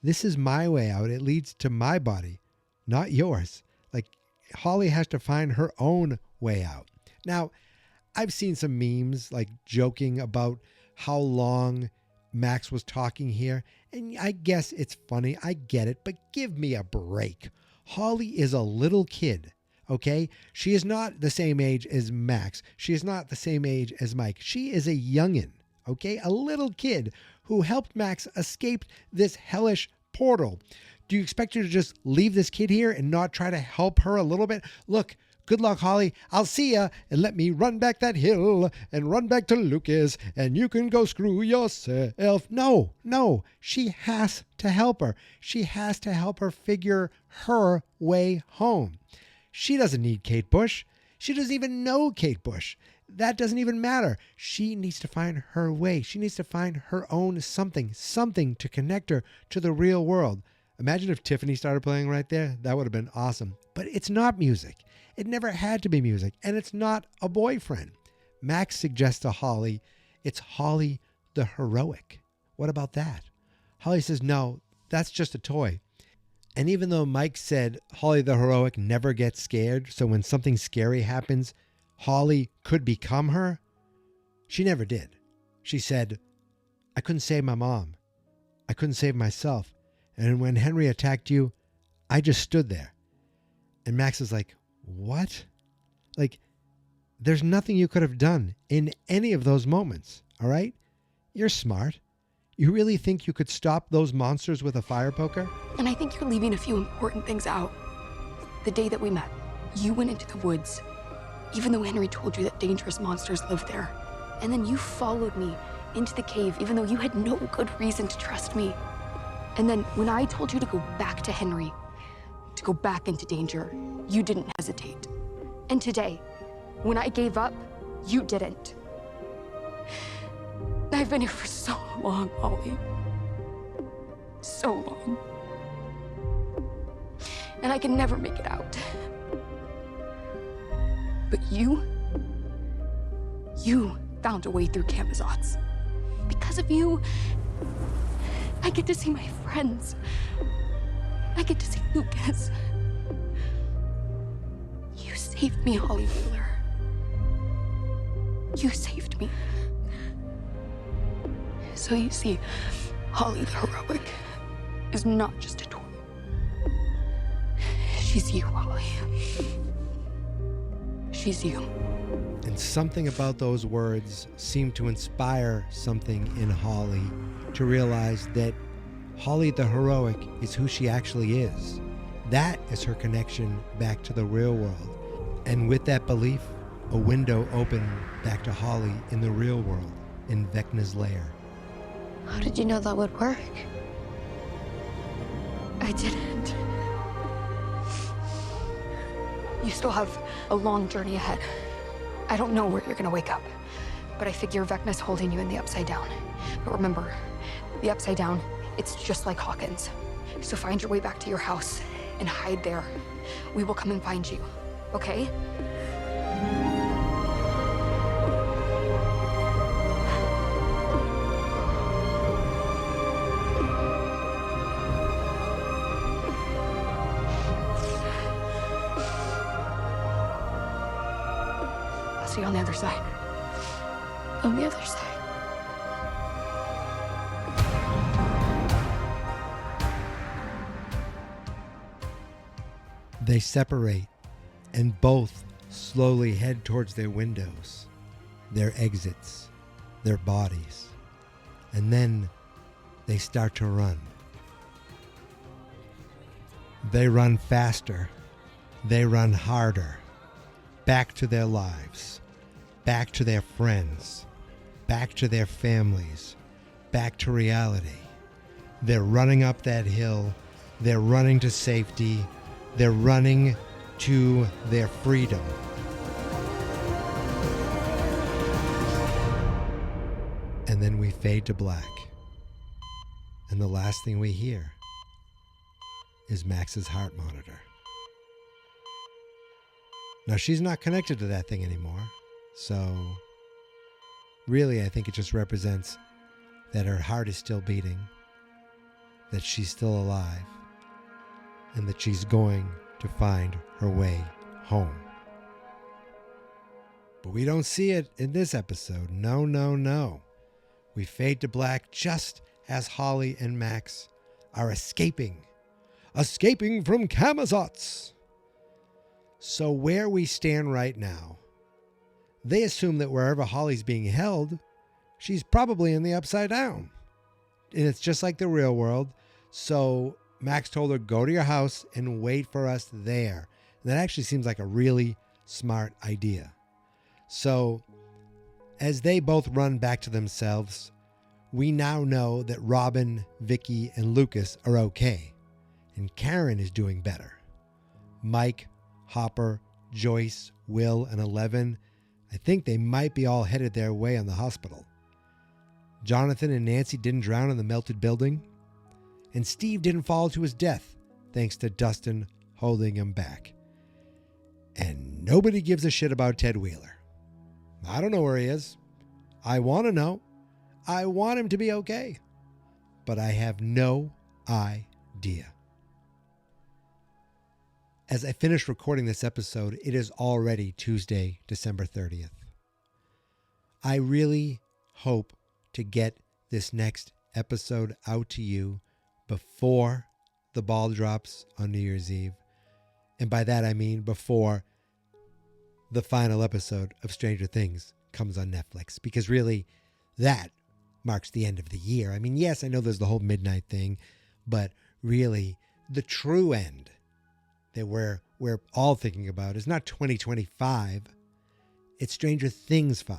This is my way out. It leads to my body, not yours. Like, Holly has to find her own way out. Now, I've seen some memes like joking about how long Max was talking here, and I guess it's funny. I get it, but give me a break. Holly is a little kid, okay? She is not the same age as Max. She is not the same age as Mike. She is a youngin', okay? A little kid who helped Max escape this hellish portal. Do you expect her to just leave this kid here and not try to help her a little bit? Look, good luck, Holly. I'll see ya, and let me run back that hill and run back to Lucas, and you can go screw yourself. No. She has to help her. She has to help her figure her way home. She doesn't need Kate Bush. She doesn't even know Kate Bush. That doesn't even matter. She needs to find her way. She needs to find her own something to connect her to the real world. Imagine if Tiffany started playing right there. That would have been awesome. But it's not music. It never had to be music, and it's not a boyfriend. Max suggests to Holly, it's Holly the Heroic. What about that? Holly says, no, that's just a toy. And even though Mike said Holly the Heroic never gets scared, so when something scary happens, Holly could become her, she never did. She said, I couldn't save my mom. I couldn't save myself. And when Henry attacked you, I just stood there. And Max is like, what? Like, there's nothing you could have done in any of those moments, all right? You're smart. You really think you could stop those monsters with a fire poker? And I think you're leaving a few important things out. The day that we met, you went into the woods, even though Henry told you that dangerous monsters live there. And then you followed me into the cave, even though you had no good reason to trust me. And then when I told you to go back to Henry, to go back into danger, you didn't hesitate. And today, when I gave up, you didn't. I've been here for so long, Holly. So long. And I can never make it out. But you found a way through Camazotz. Because of you, I get to see my friends. I get to see Lucas. You saved me, Holly Wheeler. You saved me. So you see, Holly the Heroic is not just a toy. She's you, Holly. She's you. And something about those words seemed to inspire something in Holly to realize that Holly the Heroic is who she actually is. That is her connection back to the real world. And with that belief, a window opened back to Holly in the real world, in Vecna's lair. How did you know that would work? I didn't. You still have a long journey ahead. I don't know where you're gonna wake up, but I figure Vecna's holding you in the Upside Down. But remember, the Upside Down, it's just like Hawkins. So find your way back to your house and hide there. We will come and find you, okay? I'll see you on the other side. On the other side. They separate, and both slowly head towards their windows, their exits. their bodies. And then they start to run. They run faster. They run harder. Back to their lives. Back to their friends. Back to their families. Back to reality. They're running up that hill. They're running to safety. They're running to their freedom. And then we fade to black. And the last thing we hear is Max's heart monitor. Now, she's not connected to that thing anymore. So, really, I think it just represents that her heart is still beating, that she's still alive, and that she's going to find her way home. But we don't see it in this episode. No, no, no. We fade to black just as Holly and Max are escaping from Camazotz. So where we stand right now, they assume that wherever Holly's being held, she's probably in the Upside Down. And it's just like the real world. So Max told her, go to your house and wait for us there. And that actually seems like a really smart idea. So as they both run back to themselves, we now know that Robin, Vicky, and Lucas are okay. And Karen is doing better. Mike, Hopper, Joyce, Will, and Eleven, I think they might be all headed their way on the hospital. Jonathan and Nancy didn't drown in the melted building. And Steve didn't fall to his death, thanks to Dustin holding him back. And nobody gives a shit about Ted Wheeler. I don't know where he is. I want to know. I want him to be okay. But I have no idea. As I finish recording this episode, it is already Tuesday, December 30th. I really hope to get this next episode out to you before the ball drops on New Year's Eve. And by that I mean before the final episode of Stranger Things comes on Netflix. Because really, that marks the end of the year. I mean, yes, I know there's the whole midnight thing, but really, the true end that we're all thinking about is not 2025. It's Stranger Things 5.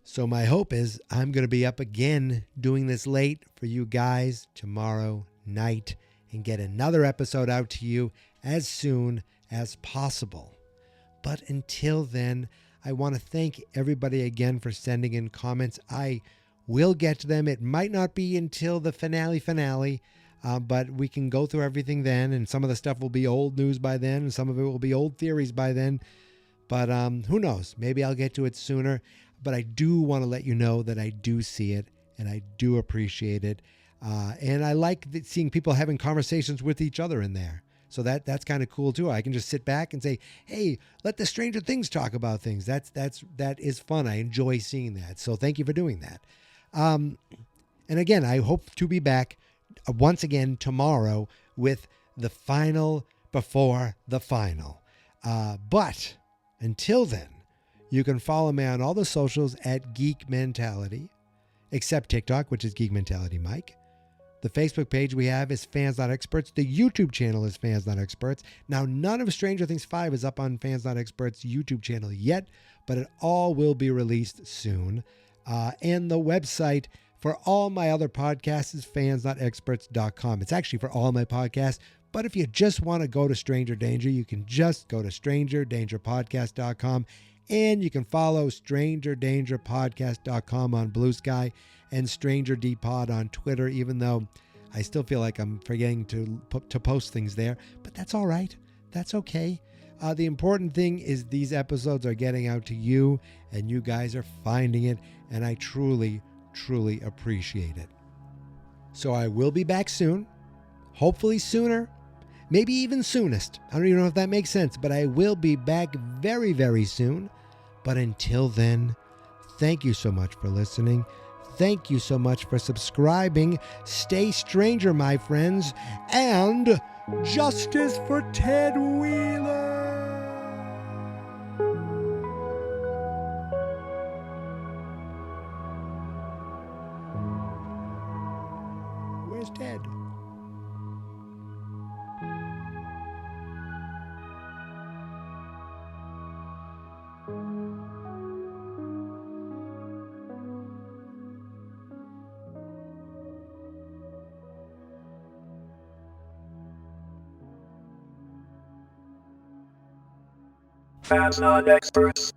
So my hope is I'm going to be up again doing this late for you guys tomorrow night and get another episode out to you as soon as possible. But until then, I want to thank everybody again for sending in comments. I will get to them. It might not be until the finale, but we can go through everything then, and some of the stuff will be old news by then, and some of it will be old theories by then. But who knows? Maybe I'll get to it sooner. But I do want to let you know that I do see it, and I do appreciate it. And I like seeing people having conversations with each other in there. So that's kind of cool too. I can just sit back and say, hey, let the Stranger Things talk about things. That is fun. I enjoy seeing that. So thank you for doing that. And again, I hope to be back once again tomorrow with the final before the final. But until then, you can follow me on all the socials at Geek Mentality, except TikTok, which is Geek Mentality Mike. The Facebook page we have is Fans Not Experts. The YouTube channel is Fans Not Experts. Now, none of Stranger Things 5 is up on Fans Not Experts' YouTube channel yet, but it all will be released soon. And the website for all my other podcasts is fansnotexperts.com. It's actually for all my podcasts, but if you just want to go to Stranger Danger, you can just go to strangerdangerpodcast.com, and you can follow strangerdangerpodcast.com on Blue Sky and Stranger D Pod on Twitter, even though I still feel like I'm forgetting to post things there, but that's all right. That's okay. The important thing is these episodes are getting out to you, and you guys are finding it, and I truly, truly appreciate it. So I will be back soon, hopefully sooner, maybe even soonest. I don't even know if that makes sense, but I will be back very, very soon. But until then, thank you so much for listening. Thank you so much for subscribing. Stay stranger, my friends, and justice for Ted Wheeler. Fans not experts.